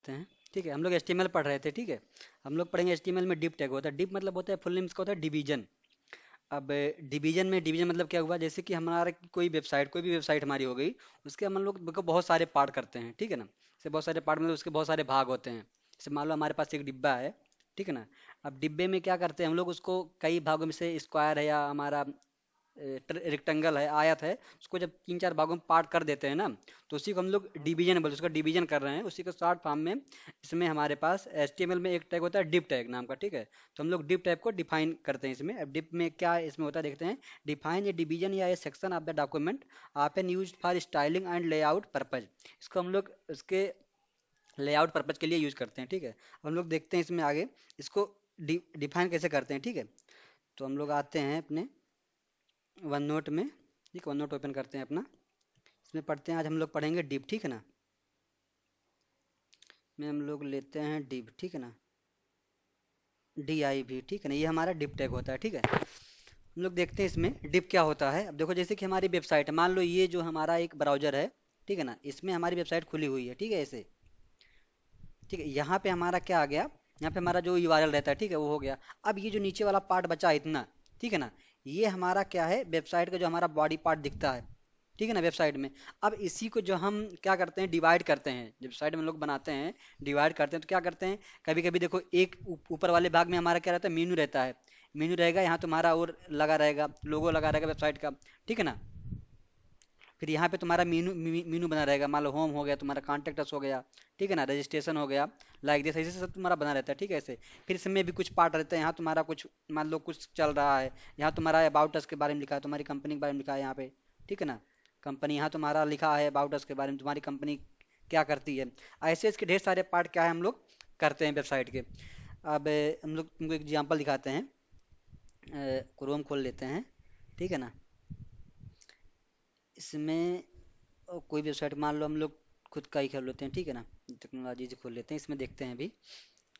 हैं। ठीक है, हम लोग HTML पढ़ रहे थे। ठीक है, हम लोग पढ़ेंगे HTML में डिप टैग होता है। डिप मतलब होता है, फुल नेम इसका होता है डिवीजन। अब डिवीजन में, डिवीजन मतलब क्या हुआ, जैसे कि हमारा कोई भी वेबसाइट हमारी हो गई, उसके हम लोग को बहुत सारे पार्ट करते हैं। ठीक है ना, जैसे बहुत सारे पार्ट मतलब उसके बहुत सारे भाग होते हैं। जैसे मान लो हमारे पास एक डिब्बा है। ठीक है ना, अब डिब्बे में क्या करते हैं हम लोग, उसको कई भागों में से, स्क्वायर है या हमारा रेक्टेंगल है, आयत है, उसको जब तीन चार भागों में पार्ट कर देते हैं ना, तो उसी को हम लोग डिवीजन बोलते हैं। उसका डिवीजन कर रहे हैं, उसी को शॉर्ट फॉर्म में। इसमें हमारे पास HTML में एक टैग होता है डिप टैग नाम का। ठीक है, तो हम लोग डिप टैग को डिफाइन करते हैं इसमें। अब डिप में क्या इसमें होता है देखते हैं। डिफाइन ए डिवीजन या A section of the document often used for styling and layout purpose. इसको हम लोग उसके लेआउट पर्पज के लिए यूज करते हैं। ठीक है, अब हम लोग देखते हैं इसमें आगे इसको डिफाइन कैसे करते हैं। ठीक है, तो हम लोग आते हैं अपने वन नोट में। ठीक, वन नोट ओपन करते हैं अपना। इसमें पढ़ते हैं, आज हम लोग पढ़ेंगे डिव। ठीक है ना, में हम लोग लेते हैं डिव। ठीक है ना, DIV। ठीक है ना, ये हमारा डिव टैग होता है। ठीक है, हम लोग देखते हैं इसमें डिव क्या होता है। अब देखो, जैसे कि हमारी वेबसाइट है, मान लो ये जो हमारा एक ब्राउजर है। ठीक है ना, इसमें हमारी वेबसाइट खुली हुई है। ठीक है, ऐसे। ठीक है, यहाँ पे हमारा क्या आ गया, यहाँ पे हमारा जो URL रहता है, ठीक है, वो हो गया। अब ये जो नीचे वाला पार्ट बचा है इतना, ठीक है ना, ये हमारा क्या है, वेबसाइट का जो हमारा बॉडी पार्ट दिखता है। ठीक है ना, वेबसाइट में। अब इसी को जो हम क्या करते हैं, डिवाइड करते हैं। जब वेबसाइट में लोग बनाते हैं, डिवाइड करते हैं, तो क्या करते हैं, कभी कभी देखो, एक ऊपर वाले भाग में हमारा क्या रहता है, मेनू रहता है। मेनू रहेगा यहाँ तुम्हारा, और लगा रहेगा, लोगो लगा रहेगा वेबसाइट का। ठीक है ना, फिर यहाँ पे तुम्हारा मीनू बना रहेगा। मान लो होम हो गया, तुम्हारा कॉन्टेक्ट अस हो गया। ठीक है ना, रजिस्ट्रेशन हो गया, लाइक दिस, ऐसे सब तुम्हारा बना रहता है। ठीक है, ऐसे। फिर इसमें भी कुछ पार्ट रहते हैं, यहाँ तुम्हारा कुछ, मान लो कुछ चल रहा है, यहाँ तुम्हारा अबाउट अस के बारे में लिखा है, तुम्हारी कंपनी के बारे में लिखा है यहाँ पे। ठीक है ना, कंपनी, यहाँ तुम्हारा लिखा है अबाउट अस के बारे में, तुम्हारी कंपनी क्या करती है। ऐसे इसके ढेर सारे पार्ट क्या है, हम लोग करते हैं वेबसाइट के। अब हम लोग तुमको एग्जाम्पल दिखाते हैं। क्रोम खोल लेते हैं। ठीक है ना, इसमें कोई वेबसाइट, मान लो हम लोग खुद का ही खोल लेते हैं। ठीक है ना, टेक्नोलॉजी से खोल लेते हैं, इसमें देखते हैं अभी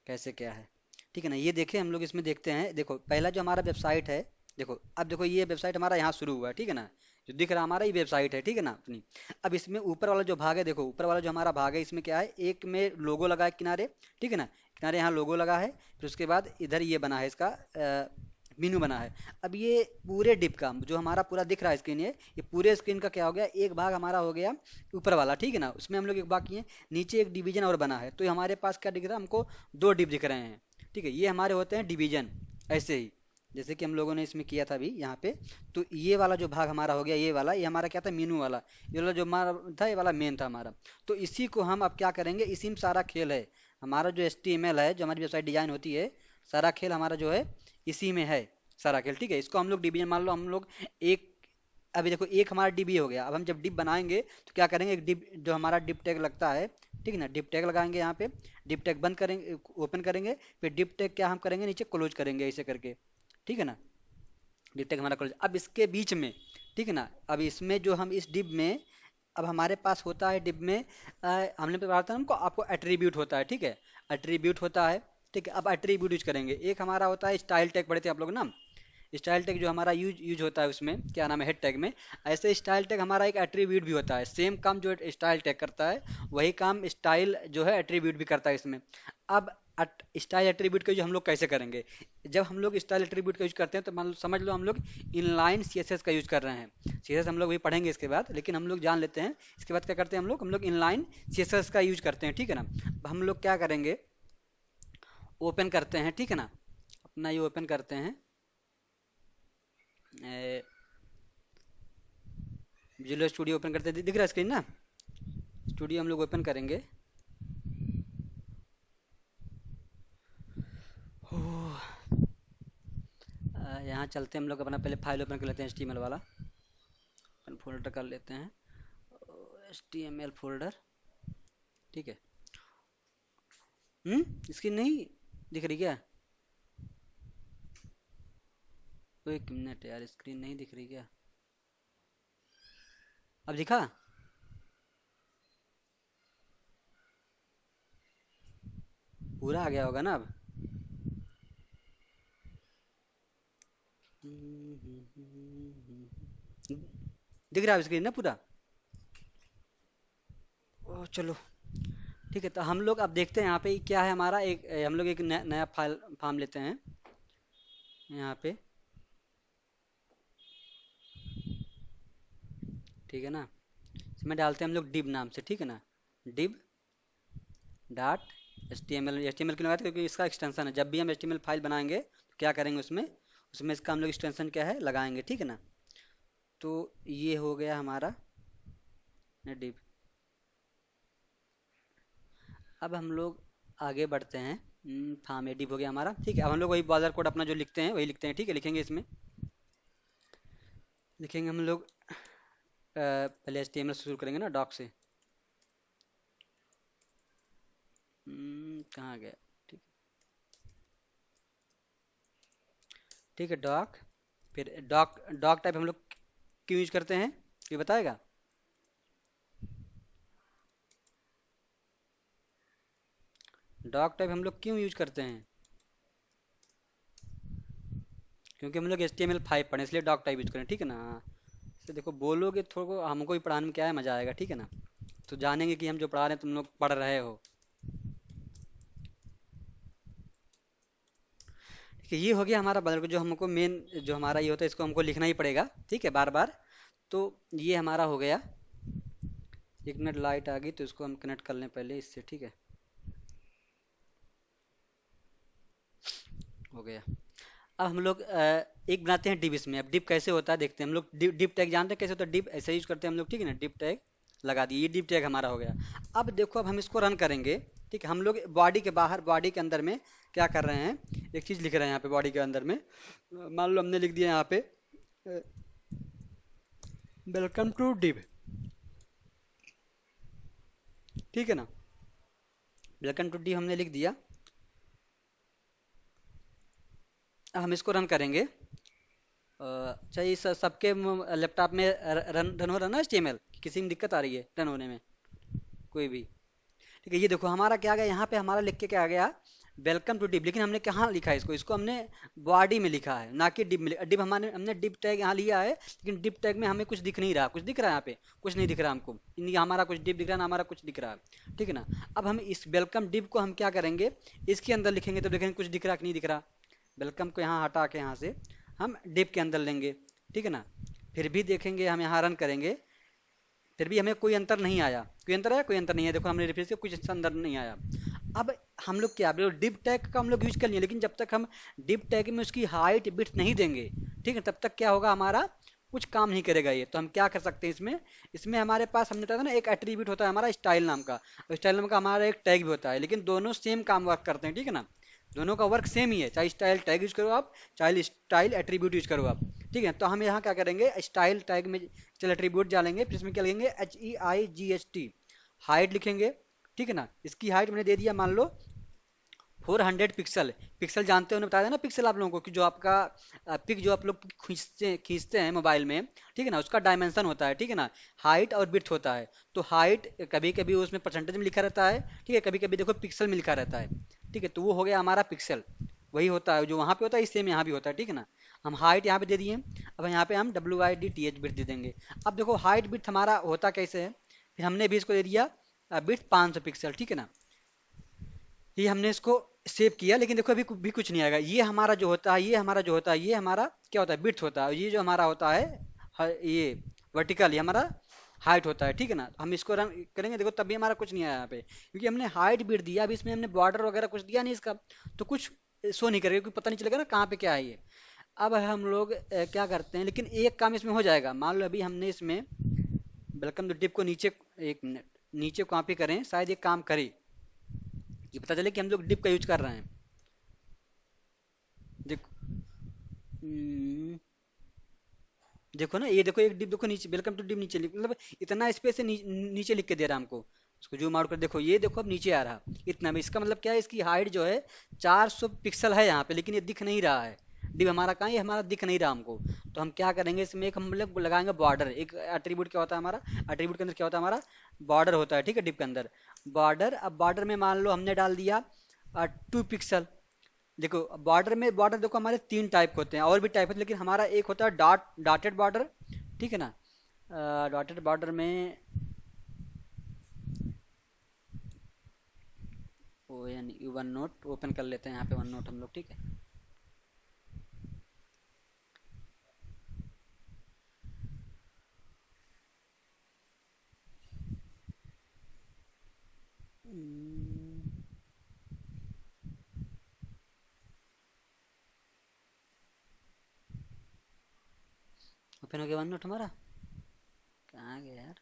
कैसे क्या है। ठीक है ना, ये देखें, हम लोग इसमें देखते हैं। देखो, पहला जो हमारा वेबसाइट है, देखो, अब देखो, ये वेबसाइट हमारा यहाँ शुरू हुआ है। ठीक है ना, जो दिख रहा हमारा ये वेबसाइट है। ठीक है ना, अपनी। अब इसमें ऊपर वाला जो भाग है, देखो, ऊपर वाला जो हमारा भाग है, इसमें क्या है, एक में लोगो लगा है किनारे। ठीक है ना, किनारे यहाँ लोगो लगा है, फिर उसके बाद इधर ये बना है इसका मीनू बना है। अब ये पूरे डिप का जो हमारा पूरा दिख रहा है स्क्रीन, ये पूरे स्क्रीन का क्या हो गया, एक भाग हमारा हो गया ऊपर वाला। ठीक है ना, उसमें हम लोग एक भाग किए, नीचे एक डिवीजन और बना है, तो ये हमारे पास क्या दिख रहा है हमको, दो डिप दिख रहे हैं। ठीक है, ये हमारे होते हैं डिवीजन। ऐसे ही जैसे कि हम लोगों ने इसमें किया था अभी यहाँ पे। तो ये वाला जो भाग हमारा हो गया, ये वाला, ये हमारा क्या था, मीनू वाला। ये वाला जो हमारा था, ये वाला मेन था हमारा। तो इसी को हम अब क्या करेंगे, इसी में सारा खेल है। हमारा जो HTML है, जो हमारी वेबसाइट डिजाइन होती है, सारा खेल हमारा जो है इसी में है, सारा खेल। ठीक है, इसको हम लोग डिवीजन, मान लो हम लोग एक, अभी देखो, एक हमारा डिब हो गया। अब हम जब डिब बनाएंगे, तो क्या करेंगे, एक डिब जो हमारा डिब टैग लगता है, ठीक है ना, डिब टैग लगाएंगे यहाँ पे। डिब टैग बंद करेंगे, ओपन करेंगे, फिर डिब टैग क्या हम करेंगे, नीचे क्लोज करेंगे ऐसे करके। ठीक है ना, डिब टैग हमारा क्लोज। अब इसके बीच में, ठीक है ना, अब इसमें जो हम इस डिब में, अब हमारे पास होता है डिब में, हमने पे पढ़ा था हमको, आपको एट्रीब्यूट होता है। ठीक है, एट्रीब्यूट होता है। ठीक है, अब एट्रीब्यूट यूज करेंगे। एक हमारा होता है स्टाइल टैग, पढ़े थे आप लोग ना। स्टाइल टैग जो हमारा यूज यूज होता है उसमें, क्या नाम है, हेड टैग में। ऐसे स्टाइल टैग हमारा एक एट्रीब्यूट भी होता है। सेम काम जो स्टाइल टैग करता है, वही काम स्टाइल जो है एट्रीब्यूट भी करता है इसमें। अब स्टाइल एट्रीब्यूट का जो हम लोग कैसे करेंगे, जब हम लोग स्टाइल एट्रीब्यूट का यूज करते हैं, तो मान लो, समझ लो हम लोग इनलाइन CSS का यूज कर रहे हैं। CSS हम लोग भी पढ़ेंगे इसके बाद, लेकिन हम लोग जान लेते हैं इसके बाद क्या करते हैं, हम लोग इनलाइन CSS का यूज करते हैं। ठीक है ना, अब हम लोग क्या करेंगे, ओपन करते हैं। ठीक है ना, अपना ये ओपन करते हैं, विजुअल स्टूडियो ओपन करते हैं, दिख रहा है स्क्रीन ना। स्टूडियो हम लोग ओपन करेंगे। यहाँ चलते हैं, हम लोग अपना पहले फाइल ओपन कर लेते हैं, HTML वाला। अपन फोल्डर कर लेते हैं, HTML फोल्डर। ठीक है। स्क्रीन नहीं दिख रही क्या? एक मिनट यार, स्क्रीन नहीं दिख रही क्या? अब दिखा? पूरा आ गया होगा ना अब? दिख रहा है स्क्रीन ना पूरा? ओ चलो, ठीक है, तो हम लोग अब देखते हैं यहाँ पे क्या है हमारा एक हम लोग एक नया फाइल फार्म लेते हैं यहाँ पे। ठीक है ना, इसमें डालते हैं हम लोग डिब नाम से, ठीक है ना। Div dot H T M L. H T M L क्यों लगाते हैं? क्योंकि इसका एक्सटेंशन है, जब भी हम H T M L file बनाएंगे तो क्या करेंगे उसमें, उसमें इसका हम लोग एक्सटेंशन क्या है लगाएंगे, ठीक है ना। तो ये हो गया हमारा डिब। अब हम लोग आगे बढ़ते हैं। फार्म ए डिब हो गया हमारा, ठीक है। अब हम लोग वही बॉर्डर कोड अपना जो लिखते हैं वही लिखते हैं, ठीक है। लिखेंगे इसमें, लिखेंगे हम लोग पहले एच टी एम एल शुरू करेंगे ना डॉक से। कहाँ गया? ठीक, ठीक है डॉक। फिर डॉक, डॉक टाइप हम लोग क्यों यूज करते हैं ये बताएगा? डॉक टाइप हम लोग क्यों यूज करते हैं? क्योंकि हम लोग HTML5 पढ़े इसलिए डॉक टाइप यूज करें, ठीक है ना। हाँ, इसे देखो बोलोगे थोड़ा हमको भी पढ़ाने में क्या है मजा आएगा, ठीक है ना। तो जानेंगे कि हम जो पढ़ा रहे हैं तुम लोग पढ़ रहे हो। ठीक है, ये हो गया हमारा बदल जो हमको मेन जो हमारा ये होता है इसको हमको लिखना ही पड़ेगा, ठीक है, बार बार। तो ये हमारा हो गया। एक मिनट, लाइट आ गई तो इसको हम कनेक्ट कर लें पहले इससे, ठीक है। हो गया। अब हम लोग एक बनाते हैं डिप इसमें। अब डिप कैसे होता है देखते हैं हम लोग। डिप टैग जानते हैं कैसे होता है? डिप ऐसे यूज करते हैं हम लोग, ठीक है ना। डिप टैग लगा दिए, ये डिप टैग हमारा हो गया। अब देखो, अब हम इसको रन करेंगे, ठीक है। हम लोग बॉडी के बाहर, बॉडी के अंदर में क्या कर रहे हैं, एक चीज लिख रहे हैं यहाँ पे बॉडी के अंदर में। मान लो हमने लिख दिया यहाँ पे वेलकम टू डिप, ठीक है ना। वेलकम टू डिप हमने लिख दिया। अब हम इसको रन करेंगे। अच्छा, ये सबके लैपटॉप में रन रन हो रहा है ना HTML? किसी में दिक्कत आ रही है रन होने में? कोई भी? ठीक है, ये देखो हमारा क्या आ गया यहाँ पे, हमारा लिख के क्या आ गया, वेलकम टू डिप। लेकिन हमने कहाँ लिखा है इसको, इसको हमने बॉडी में लिखा है ना कि डिप में। डिप हमारे हमने डिप टैग यहाँ लिया है, लेकिन डिप टैग में हमें कुछ दिख नहीं रहा। कुछ दिख रहा है यहाँ पे? कुछ नहीं दिख रहा हमको। हमारा कुछ डिप दिख रहा है ना, हमारा कुछ दिख रहा है, ठीक है ना। अब हम इस वेलकम डिप को हम क्या करेंगे, इसके अंदर लिखेंगे तो देखेंगे कुछ दिख रहा कि नहीं दिख रहा। वेलकम को यहाँ हटा के यहाँ से हम डिप के अंदर लेंगे, ठीक है ना। फिर भी देखेंगे, हम यहाँ रन करेंगे, फिर भी हमें कोई अंतर नहीं आया। कोई अंतर आया? कोई अंतर नहीं है। देखो हमने रिफ्रेश किया, कुछ अंतर नहीं आया। अब हम लोग क्या, डिप टैग का हम लोग यूज कर लिए, लेकिन जब तक हम डिप टैग में उसकी हाइट बिट नहीं देंगे, ठीक है, तब तक क्या होगा, हमारा कुछ काम नहीं करेगा ये। तो हम क्या कर सकते हैं इसमें, इसमें हमारे पास हमने बताया था ना एक एट्रीब्यूट होता है हमारा स्टाइल नाम का। स्टाइल नाम का हमारा एक टैग भी होता है, लेकिन दोनों सेम काम वर्क करते हैं, ठीक है ना। दोनों का वर्क सेम ही है, चाहे स्टाइल टैग यूज करो आप, चाहे स्टाइल एट्रीब्यूट यूज करो आप, ठीक है। तो हम यहाँ क्या करेंगे, स्टाइल टैग में चल एट्रीब्यूट डालेंगे, फिर इसमें क्या लिखेंगे, HEIGHT, हाइट लिखेंगे, ठीक है ना। इसकी हाइट मैंने दे दिया मान लो 400 पिक्सल। पिक्सल जानते हो, बताया था ना पिक्सल आप लोगों को, कि जो आपका पिक जो आप लोग खींचते खींचते हैं मोबाइल में, ठीक है ना, उसका डायमेंशन होता है, ठीक है ना। हाइट और विड्थ होता है। तो हाइट कभी कभी उसमें परसेंटेज में लिखा रहता है, ठीक है, कभी कभी देखो पिक्सल में लिखा रहता है, ठीक है। तो वो हो गया हमारा पिक्सल। वही होता है जो वहाँ पे होता है, सेम यहाँ भी होता है, ठीक है ना। हम हाइट यहाँ पे दे दिए। अब यहाँ पे हम WIDTH बिट दे देंगे। अब देखो हाइट बिट हमारा होता कैसे है, फिर हमने भी इसको दे दिया बिट 500 पिक्सल, ठीक है ना। ये हमने इसको सेव किया, लेकिन देखो अभी भी कुछ नहीं आएगा। ये हमारा जो होता है, ये हमारा जो होता है, ये हमारा क्या होता है, बिट्स होता है। ये जो हमारा होता है ये वर्टिकल, ये हमारा हाइट होता है, ठीक है ना। हम इसको रन करेंगे, देखो तब भी हमारा कुछ नहीं आया यहाँ पे, क्योंकि हमने हाइट बिट दिया। अभी इसमें हमने बॉर्डर वगैरह कुछ दिया नहीं इसका, तो कुछ शो नहीं करेगा, क्योंकि पता नहीं चलेगा ना कहाँ पे क्या है ये। अब हम लोग क्या करते हैं, लेकिन एक काम इसमें हो जाएगा। मान लो अभी हमने इसमें वेलकम टू डिप को नीचे, एक मिनट, नीचे कॉपी करें, शायद ये काम करे, ये पता चले कि हम लोग डिप का यूज कर रहे हैं। देखो, हम्म, देखो ना, ये देखो एक डिप, देखो नीचे वेलकम टू डिप नीचे मतलब इतना स्पेस से नीचे लिख के दे रहा है हमको। उसको जूम आउट कर देखो, ये देखो अब नीचे आ रहा इतना में। इसका मतलब क्या है, इसकी हाइट जो है 400 पिक्सल है यहाँ पे, लेकिन ये दिख नहीं रहा है। डिप हमारा कहाँ है, ये हमारा दिख नहीं रहा हमको। तो हम क्या करेंगे, इसमें एक हम लोग लगाएंगे बॉर्डर। एक एट्रीब्यूट क्या होता है हमारा, एट्रीब्यूट के अंदर क्या होता है हमारा, बॉर्डर होता है, ठीक है, डिप के अंदर बॉर्डर। अब बॉर्डर में मान लो हमने डाल दिया 2 पिक्सल। देखो बॉर्डर में, बॉर्डर देखो हमारे 3 टाइप होते हैं, और भी टाइप होते हैं, लेकिन हमारा एक होता है डॉटेड बॉर्डर, ठीक है ना। डॉटेड बॉर्डर में O N U one note open कर लेते हैं यहाँ पे वन नोट हम लोग, ठीक है। ओपन हो गया वन नोट हमारा। कहाँ गया यार।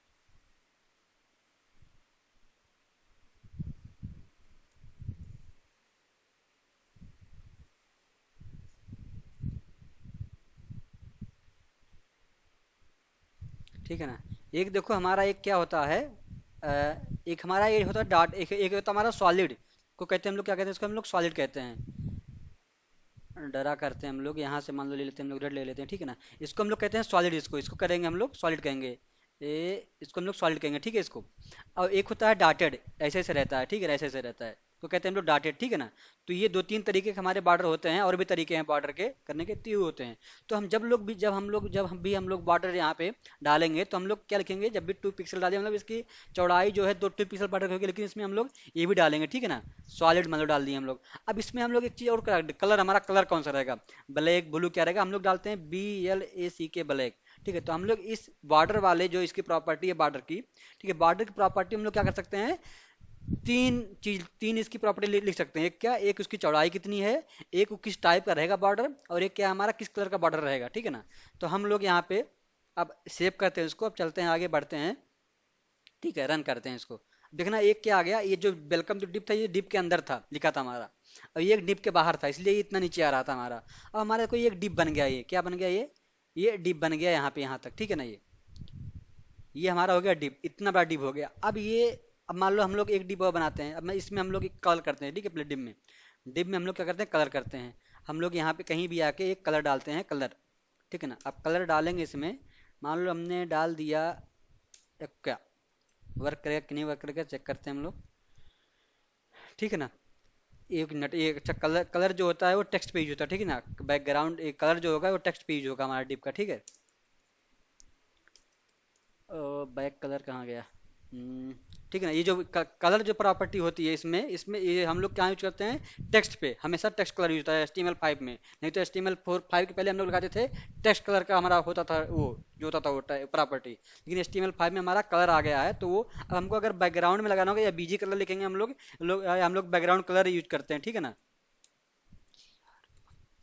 ठीक है ना। एक देखो हमारा एक क्या होता है, एक हमारा ये होता है डाट, एक होता है हमारा सॉलिड, को कहते हैं हम लोग, क्या कहते हैं इसको हम लोग सॉलिड कहते हैं। डरा करते हैं हम लोग, यहाँ से मान लो ले लेते हैं हम लोग, रेड ले लेते हैं, ठीक है ना। इसको हम लोग कहते हैं सॉलिड, इसको इसको करेंगे हम लोग सॉलिड कहेंगे। इसको हम लोग सॉलिड कहेंगे, ठीक है इसको। और एक होता है डाटेड, ऐसे ऐसे रहता है, ठीक है, ऐसे ऐसे रहता है, तो कहते हैं हम लोग डाटेड, ठीक है ना। तो ये दो तीन तरीके के हमारे बॉर्डर होते हैं, और भी तरीके हैं बॉर्डर के करने के, तो ये होते हैं। तो हम जब लोग भी जब हम लोग जब हम भी हम लोग बॉर्डर यहाँ पे डालेंगे, तो हम लोग क्या लिखेंगे, जब भी 2 पिक्सल डालेंगे, मतलब इसकी चौड़ाई जो है 2 पिक्सल बॉर्डर होगी, लेकिन इसमें हम लोग ये भी डालेंगे, ठीक है ना। सॉलिड मतलब डाल दिए हम लोग। अब इसमें हम लोग एक चीज़ और, कलर, हमारा कलर कौन सा रहेगा, ब्लैक ब्लू क्या रहेगा, हम लोग डालते हैं BLACK ब्लैक, ठीक है। तो हम लोग इस बॉर्डर वाले जो इसकी प्रॉपर्टी है बॉर्डर की, ठीक है, बॉर्डर की प्रॉपर्टी हम लोग क्या कर सकते हैं, तीन इसकी प्रॉपर्टी लिख सकते हैं। एक क्या, एक उसकी चौड़ाई कितनी है, एक वो किस टाइप का रहेगा बॉर्डर, और एक क्या हमारा किस कलर का बॉर्डर रहेगा, ठीक है ना। तो हम लोग यहाँ पे अब सेव करते हैं इसको, अब चलते हैं आगे बढ़ते हैं, ठीक है, रन करते हैं इसको। देखना एक क्या आ गया, ये जो वेलकम टू डिप था, ये डिप के अंदर था लिखा था हमारा, और ये एक डिप के बाहर था, इसलिए ये इतना नीचे आ रहा था हमारा। अब हमारा कोई एक डिप बन गया, ये क्या बन गया, ये डिप बन गया यहाँ पे, यहाँ तक, ठीक है ना। ये हमारा हो गया डिप, इतना बड़ा डिप हो गया। अब ये, अब मान लो हम लोग एक डिप और बनाते हैं, अब मैं इसमें हम लोग एक कलर करते हैं, ठीक है, प्ले डिप में हम लोग क्या करते हैं, कलर करते हैं। हम लोग यहाँ पे कहीं भी आके एक कलर डालते हैं, कलर, ठीक है ना। अब कलर डालेंगे इसमें, मान लो हमने डाल दिया, क्या वर्क करेगा कि नहीं वर्क करेगा, चेक करते हैं हम लोग, ठीक है ना। एक मिनट, एक अच्छा, कलर कलर जो होता है वो टेक्स्ट पे यूज होता है, ठीक है ना। बैकग्राउंड एक कलर जो होगा वो टेक्स्ट पे यूज होगा हमारा डिप का, ठीक है। बैक कलर कहाँ गया। हम्म, ठीक है ना। ये जो कलर जो प्रॉपर्टी होती है इसमें इसमें ये हम लोग क्या यूज करते हैं, टेक्स्ट पे हमेशा टेक्स्ट कलर यूज होता है HTML5 में। नहीं तो HTML4 5 के पहले हम लोग लगाते थे, टेक्स्ट कलर का हमारा होता था वो, जो होता था वो प्रॉपर्टी। लेकिन HTML5 में हमारा कलर आ गया है, तो वो अब हमको अगर बैकग्राउंड में लगाना होगा या बीजी कलर लिखेंगे हम लोग बैकग्राउंड कलर यूज करते हैं, ठीक है ना।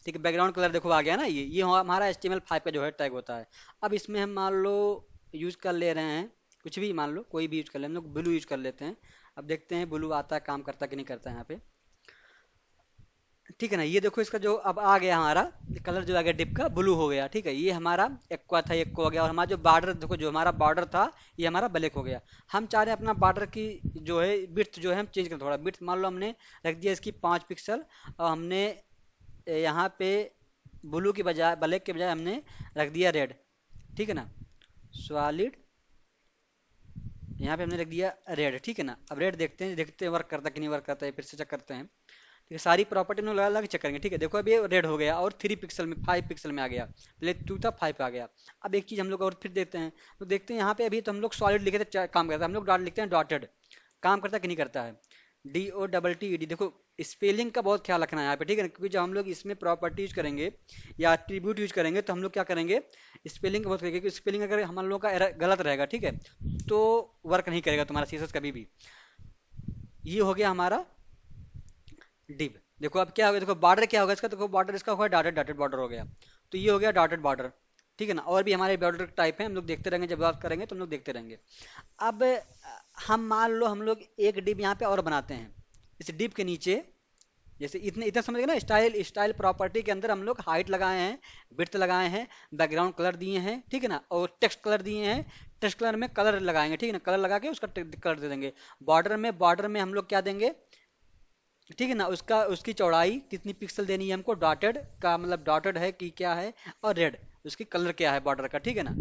ठीक है, बैकग्राउंड कलर देखो आ गया ना, ये हमारा HTML5 का जो है टैग होता है। अब इसमें हम मान लो यूज कर ले रहे हैं, कुछ भी मान लो कोई भी यूज कर ले, हम लोग ब्लू यूज कर लेते हैं। अब देखते हैं ब्लू आता है, काम करता कि नहीं करता है यहाँ पे, ठीक है ना। ये देखो इसका जो अब आ गया हमारा कलर जो आ गया डिप का, ब्लू हो गया, ठीक है। ये हमारा एक्वा था, एक्वा हो गया, और हमारा जो बॉर्डर देखो, जो हमारा बॉर्डर था ये हमारा ब्लैक हो गया। हम चाह रहे हैं अपना बॉर्डर की जो है विड्थ जो है हम चेंज करें, थोड़ा विड्थ मान लो हमने रख दिया इसकी 5 पिक्सल, और हमने यहाँ पे ब्लू की बजाय, ब्लैक के बजाय हमने रख दिया रेड, ठीक है ना। सॉलिड, यहाँ पे हमने रख दिया रेड, ठीक है ना। अब रेड देखते हैं वर्क करता कि नहीं वर्क करता है, फिर से चेक करते हैं, ठीक है। सारी प्रॉपर्टी में लगा लगा चेक करेंगे, ठीक है। देखो अब ये रेड हो गया, और 3 पिक्सल में 5 पिक्सल में आ गया, पहले 2 था 5 आ गया। अब एक चीज़ हम लोग और फिर देखते हैं, तो देखते हैं यहाँ पे अभी तो हम लोग सॉलिड लिखे थे, काम करता है, हम लोग डॉट लिखते हैं डॉटेड, काम करता है कि नहीं करता है। DOTTED, देखो स्पेलिंग का बहुत ख्याल रखना है यहाँ पे, ठीक है ना, क्योंकि जब हम लोग इसमें प्रॉपर्टी यूज करेंगे या एट्रीब्यूट यूज करेंगे, तो हम लोग क्या करेंगे, स्पेलिंग का बहुत करेंगे, क्योंकि स्पेलिंग अगर हम लोग का गलत रहेगा, ठीक है, तो वर्क नहीं करेगा तुम्हारा CSS कभी भी। ये हो गया हमारा डिव। देखो अब क्या होगा, देखो बॉर्डर क्या होगा इसका, देखो बॉर्डर इसका होगा डॉटेड, डॉटेड बॉर्डर हो गया। तो ये हो गया डॉटेड बॉर्डर, ठीक है ना। और भी हमारे बॉर्डर टाइप है, हम लोग देखते रहेंगे, जब बात करेंगे तो हम लोग देखते रहेंगे। अब हम मान लो हम लोग एक डिप यहाँ पे और बनाते हैं, इस डिप के नीचे, जैसे इतने इतना समझ गए ना, स्टाइल स्टाइल प्रॉपर्टी के अंदर हम लोग हाइट लगाए हैं, विड्थ लगाए हैं, बैकग्राउंड कलर दिए हैं, ठीक है ना, और टेक्स्ट कलर दिए हैं। टेक्स्ट कलर में कलर लगाएंगे, ठीक है ना, कलर लगा के उसका कलर दे देंगे। बॉर्डर में हम लोग क्या देंगे, ठीक है ना, उसका उसकी चौड़ाई कितनी पिक्सल देनी है हमको, डॉटेड का मतलब डॉटेड है कि क्या है, और रेड उसकी कलर क्या है बॉर्डर का, ठीक है ना।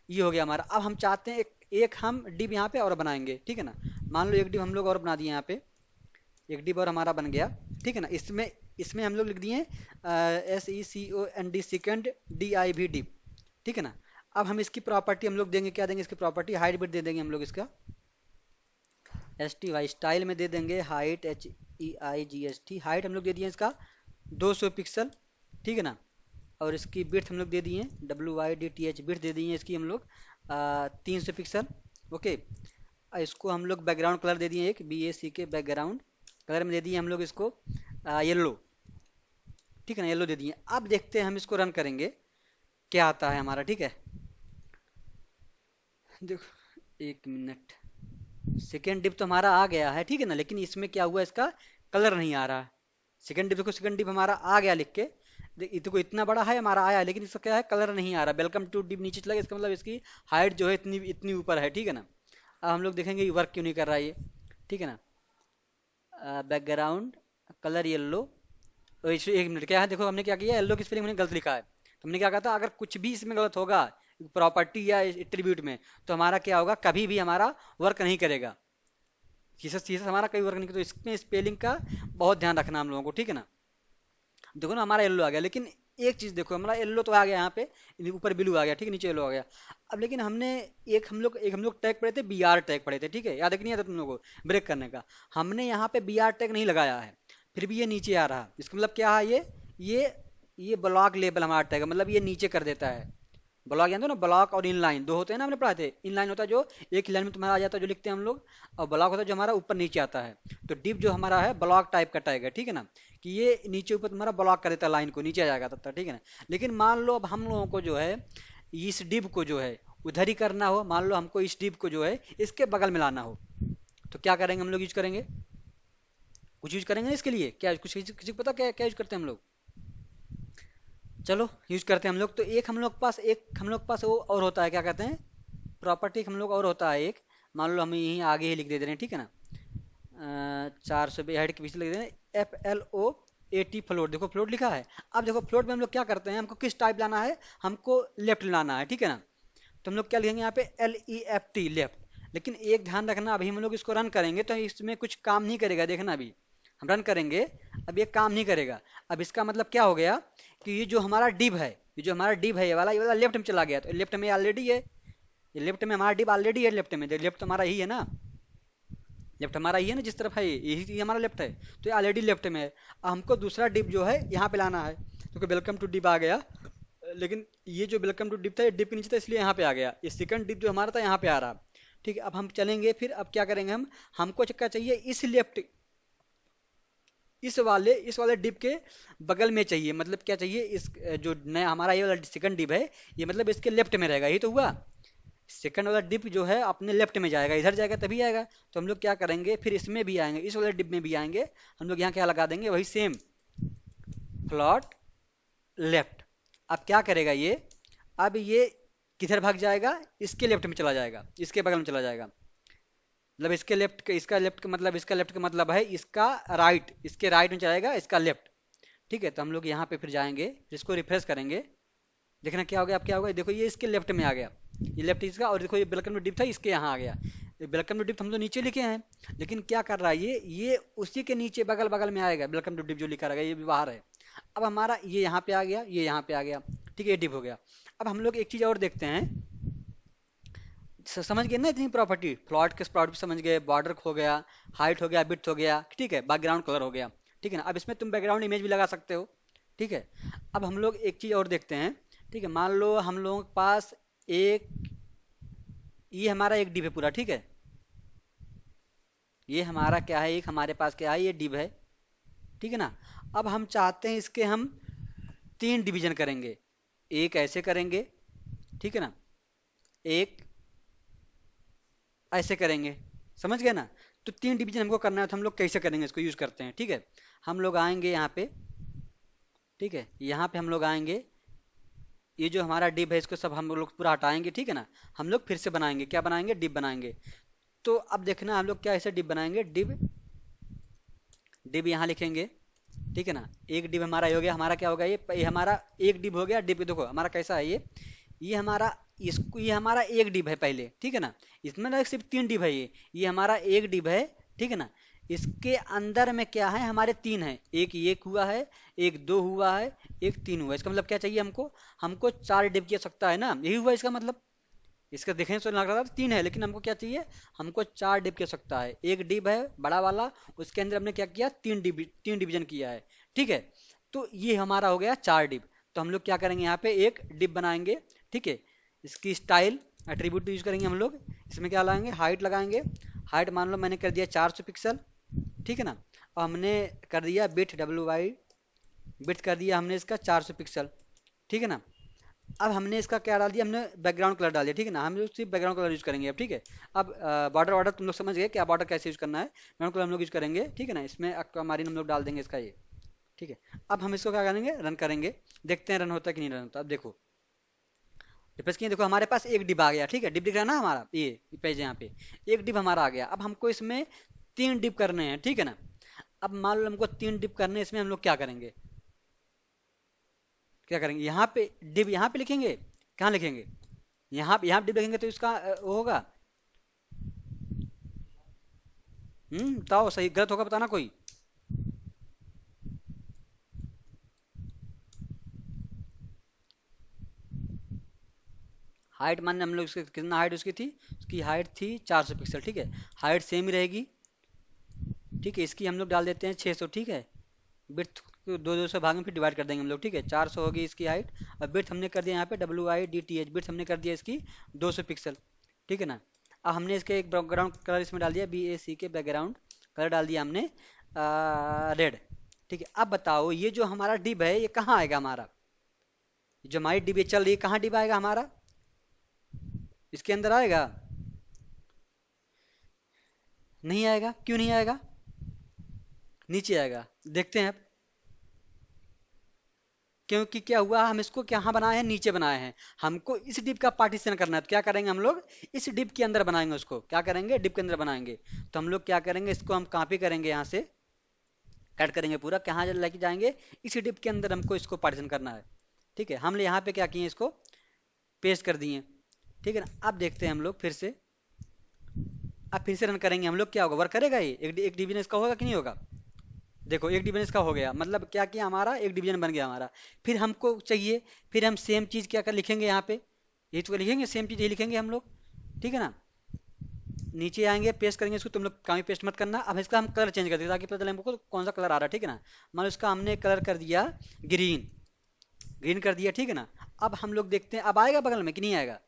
ये हो गया हमारा। अब हम चाहते हैं एक हम डिप यहाँ पे और बनाएंगे, ठीक है ना। मान लो एक डिप हम लोग और बना दिए यहाँ पे, एक डिप और हमारा बन गया, ठीक है ना। इसमें इसमें हम लोग लिख दिए SECOND, सेकेंड DIV डिप, ठीक है ना। अब हम इसकी प्रॉपर्टी हम लोग देंगे, क्या देंगे इसकी प्रॉपर्टी, हाइट बिट दे देंगे हम लोग इसका, STY स्टाइल में दे देंगे हाइट HEIGHT, हाइट हम लोग दे दिए इसका 200 पिक्सल, ठीक है ना। और इसकी बिड्थ हम लोग दे दिए WYDTH, बिड्थ दे दिए इसकी हम लोग 300 पिक्सल। ओके, इसको हम लोग बैकग्राउंड कलर दे दिए एक BACK बैकग्राउंड कलर में दे दिए हम लोग इसको येलो, ठीक है ना, येलो दे दिए। अब देखते हैं हम इसको रन करेंगे क्या आता है हमारा, ठीक है। देखो 1 मिनट, सेकेंड डिप तो हमारा आ गया है, ठीक है ना, लेकिन इसमें क्या हुआ, इसका कलर नहीं आ रहा है। सेकेंड डिप देखो, सेकेंड डिप हमारा आ गया लिख के, देखो इतना बड़ा है हमारा आया, लेकिन इसका क्या है, कलर नहीं आ रहा। वेलकम टू डिप नीचे चला गया, इसका मतलब इसकी हाइट जो है इतनी इतनी ऊपर है, ठीक है ना। अब हम लोग देखेंगे ये वर्क क्यों नहीं कर रहा है ये, ठीक है ना। बैकग्राउंड कलर येलो, 1 मिनट, क्या है देखो हमने क्या किया, येलो की स्पेलिंग हमने गलत लिखा है। तो हमने क्या कहा था, अगर कुछ भी इसमें गलत होगा प्रॉपर्टी या एट्रीब्यूट में, तो हमारा क्या होगा, कभी भी हमारा वर्क नहीं करेगा, जीसस जीसस हमारा कभी वर्क नहीं करेगा। तो इसमें स्पेलिंग का बहुत ध्यान रखना हम लोगों को, ठीक है ना। देखो ना हमारा येलो आ गया, लेकिन एक चीज देखो, हमारा येलो तो आ गया यहाँ पे, ऊपर ब्लू आ गया, ठीक है, नीचे येलो आ गया। अब लेकिन हमने एक हम लोग टैग पढ़े थे, BR टैग पढ़े थे, ठीक है, याद है कि नहीं याद है तुम लोगों को, ब्रेक करने का। हमने यहाँ पे BR टैग नहीं लगाया है, फिर भी ये नीचे आ रहा। इसका मतलब क्या है, ये ब्लॉक लेबल हमारा टैग है, मतलब ये नीचे कर देता है। ब्लॉक जानते हो ना, ब्लॉक और इनलाइन दो होते हैं ना, हमने पढ़ा थे। इनलाइन होता है जो एक ही लाइन में तुम्हारा आ जाता है, जो लिखते हैं हम लोग, और ब्लॉक होता है जो हमारा ऊपर नीचे आता है। तो डिप जो हमारा है ब्लॉक टाइप का टैग है, ठीक है ना, कि ये नीचे ऊपर तुम्हारा ब्लॉक कर देता है, लाइन को नीचे आ जाएगा तब तक, ठीक है ना। लेकिन मान लो अब हम लोगों को जो है इस डिप को जो है उधर ही करना हो, मान लो हमको इस डिप को जो है इसके बगल में लाना हो, तो क्या करेंगे हम लोग, यूज करेंगे, कुछ यूज करेंगे ना इसके लिए, क्या कुछ किसी को पता क्या क्या यूज करते हैं हम लोग, चलो यूज करते हैं हम लोग। तो एक हम लोग पास वो और होता है, क्या कहते हैं, प्रॉपर्टी हम लोग और होता है एक, मान लो हम यहीं आगे ही लिख दे रहे हैं, ठीक है ना, 400 हेड के पीछे लिख दे रहे हैं FLOAT फ्लोट, देखो फ्लोट लिखा है। अब देखो फ्लोट में हम लोग क्या करते हैं, हमको किस टाइप लाना है, हमको लेफ्ट लाना है, ठीक है ना। तो हम लोग क्या लिखेंगे यहाँ पे LEFT लेफ्ट। लेकिन एक ध्यान रखना, अभी हम लोग इसको रन करेंगे तो इसमें कुछ काम नहीं करेगा, देखना अभी हम रन करेंगे, अब ये काम नहीं करेगा। अब इसका मतलब क्या हो गया, कि ये जो हमारा डिव है, ये वाला लेफ्ट में चला गया, तो लेफ्ट में ऑलरेडी है, ये लेफ्ट में हमारा डिव ऑलरेडी है, लेफ्ट में लेफ्ट हमारा ही है ना, लेफ्ट हमारा ही है ना, जिस तरफ है यही हमारा लेफ्ट है, तो ये ऑलरेडी लेफ्ट में है। अब हमको दूसरा डिप जो है यहाँ पे लाना है, क्योंकि वेलकम टू डिप आ गया, लेकिन ये जो वेलकम टू डिप था ये डिप के नीचे था, इसलिए यहाँ पे आ गया। ये सेकंड डिप जो हमारा था यहाँ पे आ रहा, ठीक है। अब हम चलेंगे फिर, अब क्या करेंगे हम, हमको क्या चाहिए, इस वाले डिप के बगल में चाहिए, मतलब क्या चाहिए, जो नया हमारा ये वाला सेकंड डिप है, ये मतलब इसके लेफ्ट में रहेगा, यही तो हुआ। सेकंड वाला डिप जो है अपने लेफ्ट में जाएगा, इधर जाएगा तभी आएगा। तो हम लोग क्या करेंगे, फिर इसमें भी आएंगे, इस वाले डिप में भी आएंगे, हम लोग यहाँ क्या लगा देंगे, वही सेम प्लॉट लेफ्ट। अब क्या करेगा ये, अब ये किधर भाग जाएगा, इसके लेफ्ट में चला जाएगा, इसके बगल में चला जाएगा, मतलब इसका लेफ्ट का मतलब है इसका राइट, इसके राइट में जाएगा इसका लेफ्ट, ठीक है। तो हम लोग यहाँ पे फिर जाएंगे, फिर इसको रिफ्रेश करेंगे, देखना क्या हो गया, अब क्या होगा, देखो ये इसके लेफ्ट में आ गया, ये लेफ्ट इसका, और देखो ये वेलकम टू डिप था इसके यहाँ आ गया। वेलकम टू डिप हम तो नीचे लिखे हैं, लेकिन क्या कर रहा है ये उसी के नीचे बगल बगल में आएगा, वेलकम टू डिप जो लिखा रहेगा ये भी बाहर है। अब हमारा ये यहाँ पे आ गया, ये यहाँ पे आ गया, ठीक है, ये डिप हो गया। अब हम लोग एक चीज और देखते हैं, समझ गए ना इतनी प्रॉपर्टी, फ्लॉट के प्रॉपर्टी समझ गए, बॉर्डर हो गया, हाइट हो गया, विड्थ हो गया, ठीक है, बैकग्राउंड कलर हो गया, ठीक है ना। अब इसमें तुम बैकग्राउंड इमेज भी लगा सकते हो, ठीक है। अब हम लोग एक चीज और देखते हैं, ठीक है, मान लो हम लोगों के पास एक, ये हमारा एक डिव है पूरा, ठीक है, ये हमारा क्या है, एक हमारे पास क्या है, ये डिव है, ठीक है ना। अब हम चाहते हैं इसके हम 3 डिवीजन करेंगे, एक ऐसे करेंगे, ठीक है ना, एक ऐसे करेंगे, समझ गए ना। तो 3 डिवीजन हमको करना है, तो हम लोग कैसे करेंगे, इसको यूज करते हैं, ठीक है। हम लोग आएंगे यहाँ पे, ठीक है, यहाँ पे हम लोग आएंगे, ये जो हमारा डिव है इसको सब हम लोग पूरा हटाएंगे, ठीक है ना। हम लोग फिर से बनाएंगे, क्या बनाएंगे, डिव बनाएंगे। तो अब देखना हम लोग क्या ऐसे डिव बनाएंगे, डिव डिव यहाँ लिखेंगे, ठीक है ना। एक डिव हमारा ये हो गया, हमारा क्या होगा, ये हमारा एक डिव हो गया। डिव देखो हमारा कैसा है, ये हमारा, इसको ये हमारा एक डिव है पहले, ठीक है ना। इसमें ना सिर्फ 3 डिव है, ये हमारा एक डिव है, ठीक है ना। इसके अंदर में क्या है, हमारे 3 है, एक हुआ है, एक 2 हुआ है, एक 3 हुआ है। इसका मतलब क्या चाहिए हमको, हमको 4 डिव की आवश्यकता है ना, यही हुआ इसका मतलब, इसका देखने से लग रहा था तीन है, लेकिन हमको क्या चाहिए, हमको चार डिब की आवश्यकता है। एक डिब है बड़ा वाला, उसके अंदर हमने क्या किया, तीन डिवीजन किया है। ठीक है, तो ये हमारा हो गया चार डिब। तो हम लोग क्या करेंगे, यहाँ पे एक डिब बनाएंगे। ठीक है, इसकी स्टाइल एट्रीब्यूट यूज करेंगे हम लोग। इसमें क्या लगाएंगे, हाइट लगाएंगे। हाइट मान लो मैंने कर दिया 400 पिक्सल। ठीक है ना। और हमने कर दिया बिट, WY बिट कर दिया हमने इसका 400 पिक्सल। ठीक है ना। अब हमने इसका क्या डाल दिया, हमने बैकग्राउंड कलर डाल दिया। ठीक है ना, हम लोग सिर्फ बैकग्राउंड कलर यूज करेंगे अब। ठीक है, अब बॉर्डर ऑर्डर तुम लोग समझ गए क्या बॉर्डर कैसे यूज करना है, बैकग्राउंड कलर हम लोग यूज करेंगे। ठीक है ना, इसमें aquamarine हम लोग डाल देंगे इसका ये। ठीक है, अब हम इसको क्या करेंगे, रन करेंगे। देखते हैं रन होता है कि नहीं रन होता। अब देखो रिफ्रेश किए, देखो हमारे पास एक डिब आ गया। ठीक है, डिब दिख रहा है ना हमारा, ये पेज यहाँ पे एक डिब हमारा आ गया। अब हमको इसमें तीन डिब करने हैं। ठीक है ना। अब मान लो हमको तीन डिब करने हैं, इसमें हम लोग क्या करेंगे, क्या करेंगे, यहाँ पे डिब यहाँ पे लिखेंगे। कहाँ लिखेंगे, यहाँ डिब लिखेंगे तो इसका वो होगा। बताओ सही गलत होगा बताना कोई। हाइट मान हम लोग इसकी कितना हाइट उसकी थी, उसकी हाइट थी 400 पिक्सल। ठीक है, हाइट सेम ही रहेगी। ठीक है, इसकी हम लोग डाल देते हैं 600। ठीक है, बिर्थ को दो दो से भाग में फिर डिवाइड कर देंगे हम लोग। ठीक है, 400 होगी इसकी हाइट। और बिर्थ हमने कर दिया यहाँ पे WIDTH, बिर्थ हमने कर दिया इसकी 200 पिक्सल। ठीक है ना। अब हमने इसके एक बैकग्राउंड कलर इसमें डाल दिया, BAC के बैकग्राउंड कलर डाल दिया हमने रेड। ठीक है, अब बताओ ये जो हमारा डिब है ये कहाँ आएगा हमारा, जो हमारी डिब ये चल रही है कहाँ डिब आएगा हमारा, इसके अंदर आएगा, नहीं आएगा। क्यों नहीं आएगा, नीचे आएगा। देखते हैं अब, क्योंकि क्या हुआ, हम इसको कहाँ बनाए हैं, नीचे बनाए हैं। हमको इस डिप का पार्टीशन करना है, तो क्या करेंगे हम लोग, इस डिप के अंदर बनाएंगे उसको। क्या करेंगे, डिप के अंदर बनाएंगे। तो हम लोग क्या करेंगे, इसको हम कॉपी करेंगे यहाँ से, कट करेंगे पूरा, कहाँ लेके जाएंगे, इस डिप के अंदर हमको इसको पार्टीशन करना है। ठीक है, हमने यहाँ पे क्या किए, इसको पेस्ट कर दिए। ठीक है ना। अब देखते हैं हम लोग फिर से, अब फिर से रन करेंगे हम लोग, क्या होगा, वर्क करेगा ये, एक डिवीजन इसका होगा कि नहीं होगा। देखो एक डिवीजन इसका हो गया, मतलब क्या किया हमारा, एक डिवीजन बन गया हमारा। फिर हमको चाहिए, फिर हम सेम चीज़ क्या कर लिखेंगे यहाँ पे, ये तो लिखेंगे सेम चीज़, ये लिखेंगे हम लोग। ठीक है ना। नीचे आएंगे, पेस्ट करेंगे इसको, तुम लोग कहीं पेस्ट मत करना। अब इसका हम कलर चेंज कर देंगे ताकि पता चले हमको कौन सा कलर आ रहा है। ठीक है ना। मान लो इसका हमने कलर कर दिया ग्रीन, ग्रीन कर दिया। ठीक है ना। अब हम लोग देखते हैं अब आएगा बगल में कि नहीं आएगा,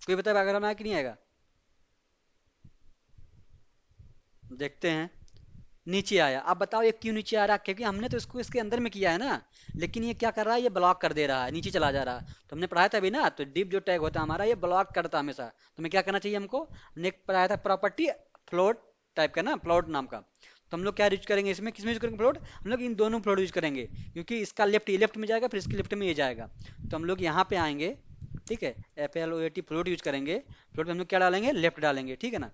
कोई बताए बगल में आएगा कि नहीं आएगा। देखते हैं, नीचे आया। अब बताओ ये क्यों नीचे आ रहा है, क्योंकि हमने तो इसको इसके अंदर में किया है ना। लेकिन ये क्या कर रहा है, ये ब्लॉक कर दे रहा है, नीचे चला जा रहा है। तो हमने पढ़ाया था अभी ना, तो डिप जो टैग होता है हमारा, ये ब्लॉक करता है हमेशा। तो हमें क्या करना चाहिए, हमको हमने एक पढ़ाया था प्रॉपर्टी फ्लोट टाइप का ना, फ्लोट नाम का। तो हम लोग क्या यूज करेंगे इसमें, किसमें यूज करेंगे फ्लोट, हम लोग इन दोनों फ्लोट यूज करेंगे, क्योंकि इसका लेफ्ट ये लेफ्ट में जाएगा, फिर इसके लेफ्ट में ये जाएगा। तो हम लोग यहाँ पे आएंगे। ठीक है, FLOAT फ्लोट यूज करेंगे। फ्लोट में हम लोग क्या डालेंगे, लेफ्ट डालेंगे। ठीक है ना,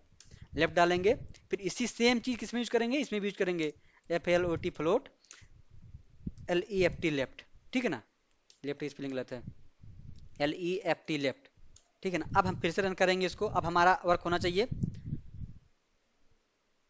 लेफ्ट डालेंगे। फिर इसी सेम चीज किसमें यूज करेंगे, इसमें भी यूज करेंगे, FLOT फ्लोट, LEFT लेफ्ट। ठीक है ना, लेफ्ट की स्पेलिंग गलत है, LEFT लेफ्ट। ठीक है ना। अब हम फिर से रन करेंगे इसको, अब हमारा वर्क होना चाहिए।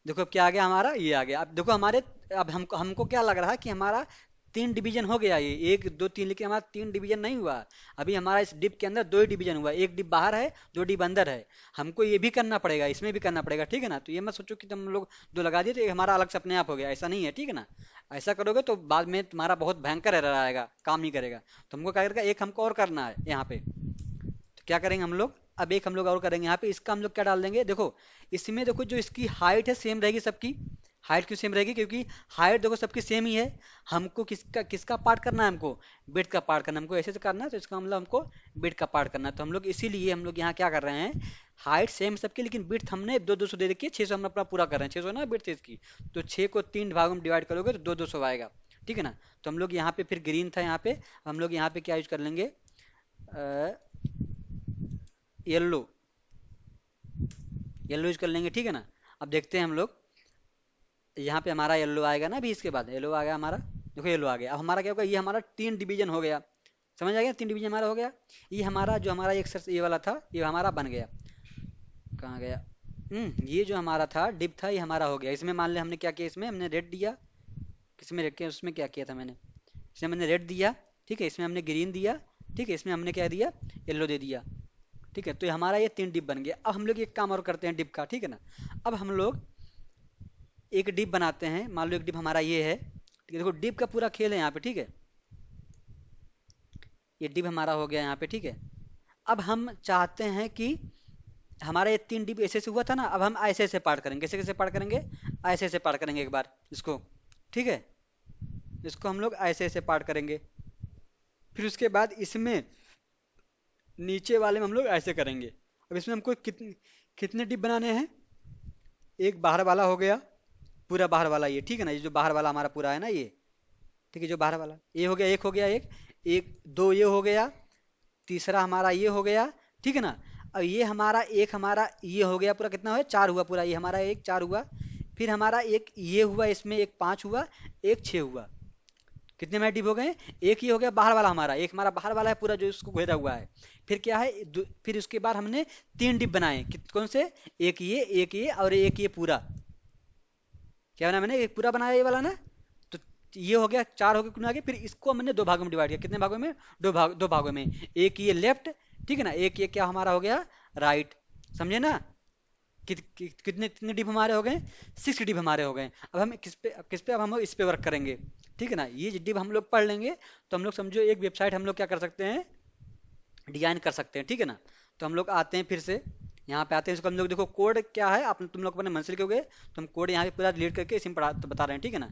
देखो अब क्या आ गया हमारा, ये आ गया। अब देखो हमारे, अब हमको हमको क्या लग रहा है कि हमारा तीन डिवीजन हो गया, ये एक दो तीन, लेकिन हमारा तीन डिवीजन नहीं हुआ। अभी हमारा इस डिप के अंदर दो ही डिवीजन हुआ, एक डिप बाहर है, दो डिप अंदर है। हमको ये भी करना पड़ेगा, इसमें भी करना पड़ेगा। ठीक है ना। तो ये मत सोचो कि तुम लोग दो लगा दिए तो ये हमारा अलग से अपने आप हो गया, ऐसा नहीं है। ठीक है ना, ऐसा करोगे तो बाद में तुम्हारा बहुत भयंकर एरर आएगा, काम नहीं करेगा। तो हमको क्या करेगा, एक हमको और करना है यहाँ पे। तो क्या करेंगे हम लोग, अब एक हम लोग और करेंगे यहाँ पे, इसका हम लोग क्या डाल देंगे, देखो इसमें देखो जो इसकी हाइट है सेम रहेगी सबकी। हाइट क्यों सेम रहेगी, क्योंकि हाइट देखो सबकी सेम ही है। हमको किसका किसका पार्ट करना है, हमको बेड का पार्ट करना है। हमको ऐसे से करना है, तो इसका मतलब हमको बेड का पार्ट करना है। तो हम लोग इसीलिए हम लोग यहाँ क्या कर रहे हैं, हाइट सेम सबकी, लेकिन बिड्थ हमने दो दो सौ दे रखी है, 600 हम अपना पूरा कर रहे हैं, 600 ना बिड्थ इसकी। तो 6 को 3 भागों में डिवाइड करोगे तो दो दो सौ आएगा। ठीक है ना। तो हम लोग यहाँ पे फिर ग्रीन था यहाँ पे, हम लोग यहाँ पे क्या यूज कर लेंगे, येल्लो, येलो यूज कर लेंगे। ठीक है ना। अब देखते हैं हम लोग, यहाँ पे हमारा येलो आएगा ना, अभी इसके बाद येलो आ गया हमारा। देखो येलो आ गया। अब हमारा क्या होगा, ये हमारा तीन डिवीजन हो गया, समझ आ गया, तीन डिवीजन हमारा हो गया। ये हमारा जो हमारा एक ये वाला था ये हमारा बन गया, कहाँ गया, ये जो हमारा था डिप था, ये हमारा हो गया। इसमें मान ले हमने क्या किया, इसमें हमने रेड दिया, किसमें रेड किया, उसमें क्या किया था मैंने, इसमें मैंने रेड दिया। ठीक है, इसमें हमने ग्रीन दिया। ठीक है, इसमें हमने क्या दिया, येलो दे दिया। ठीक है, तो ये हमारा ये 3 डिप बन गया। अब हम लोग एक काम और करते हैं डिप का, ठीक है ना। अब हम लोग एक डिप बनाते हैं, मान लो एक डिप हमारा ये है, ठीक है। देखो डिप का पूरा खेल है यहाँ पे, ठीक है। ये डिप हमारा हो गया यहाँ पे, ठीक है। अब हम चाहते हैं कि हमारा ये 3 डिप ऐसे से हुआ था ना, अब हम ऐसे ऐसे पार्ट करेंगे। कैसे कैसे पार्ट करेंगे? ऐसे ऐसे पार्ट करेंगे एक बार इसको, ठीक है। इसको हम लोग ऐसे ऐसे पार्ट करेंगे। फिर उसके बाद इसमें नीचे वाले में हम लोग ऐसे करेंगे। अब इसमें हमको कितने कितने डिप बनाने हैं? एक बाहर वाला हो गया, पूरा बाहर वाला ये, ठीक है ना। ये जो बाहर वाला हमारा पूरा है ना ये, ठीक है, जो बाहर वाला ये हो गया, एक हो गया, एक एक दो ये हो गया, तीसरा हमारा ये हो गया, ठीक है ना। अब ये हमारा एक हमारा ये हो गया पूरा, कितना हुआ? 4 हुआ पूरा, ये हमारा एक 4 हुआ। फिर हमारा एक ये हुआ, इसमें एक 5 हुआ, एक 6 हुआ। कितने हमारे डिप हो गए? एक ये हो गया बाहर वाला हमारा, एक हमारा बाहर वाला है पूरा जो इसको घेरा हुआ है। फिर क्या है, फिर उसके बाद हमने 3 डिप बनाए, कौन से? एक ये और एक ये पूरा। क्या बना मैंने? एक पूरा बनाया ये वाला ना। तो ये हो गया, 4 हो गए कुल आगे। फिर इसको हमने 2 भागों में डिवाइड किया। कितने भागों में? 2 भागों में। एक ये लेफ्ट, ठीक है ना, एक ये क्या हमारा हो गया? राइट। समझे ना? कितने कितने डिप हमारे हो गए? 6 डिप हमारे हो गए। अब हम किस पे अब हम इस पे वर्क करेंगे, ठीक है ना। ये डिप हम लोग पढ़ लेंगे तो हम लोग समझो एक वेबसाइट हम लोग क्या कर सकते हैं, डिजाइन कर सकते हैं, ठीक है ना। तो हम लोग आते हैं फिर से यहाँ पे आते हैं, इसको हम लोग देखो कोड क्या है, आप तुम लोग अपने मन से लिखोगे तो हम कोड यहाँ पे पूरा डिलीट करके इसी में तो बता रहे हैं, ठीक है ना।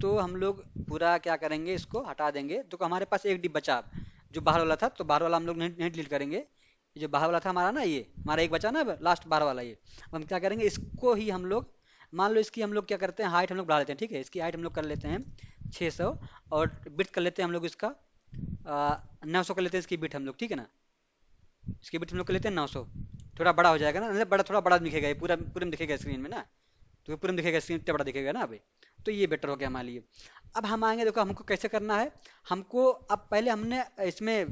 तो हम लोग पूरा क्या करेंगे, इसको हटा देंगे। तो हमारे पास एक डिप बचा अब, जो बाहर वाला था, तो बाहर वाला हम लोग नहीं डिलीट करेंगे। ये जो बाहर वाला था हमारा ना, ये हमारा एक बचा ना लास्ट बाहर वाला, ये अब हम क्या करेंगे, इसको ही हम लोग मान लो इसकी हम लोग क्या करते हैं, हाइट हम लोग बढ़ा लेते हैं, ठीक है। इसकी हाइट हम लोग कर लेते हैं 600, और बिट कर लेते हैं हम लोग इसका 900 कर लेते हैं इसकी बिट हम लोग, ठीक है ना। इसकी बिट हम लोग कर लेते हैं 900। थोड़ा बड़ा हो जाएगा ना, मतलब बड़ा, थोड़ा बड़ा दिखेगा ये, पूरा पूरा में दिखेगा स्क्रीन में ना। तो पूरा में दिखेगा स्क्रीन, इतना बड़ा दिखेगा ना अभी। तो ये बेटर हो गया हमारे लिए। अब हम आएंगे, देखो हमको कैसे करना है। हमको अब पहले हमने इसमें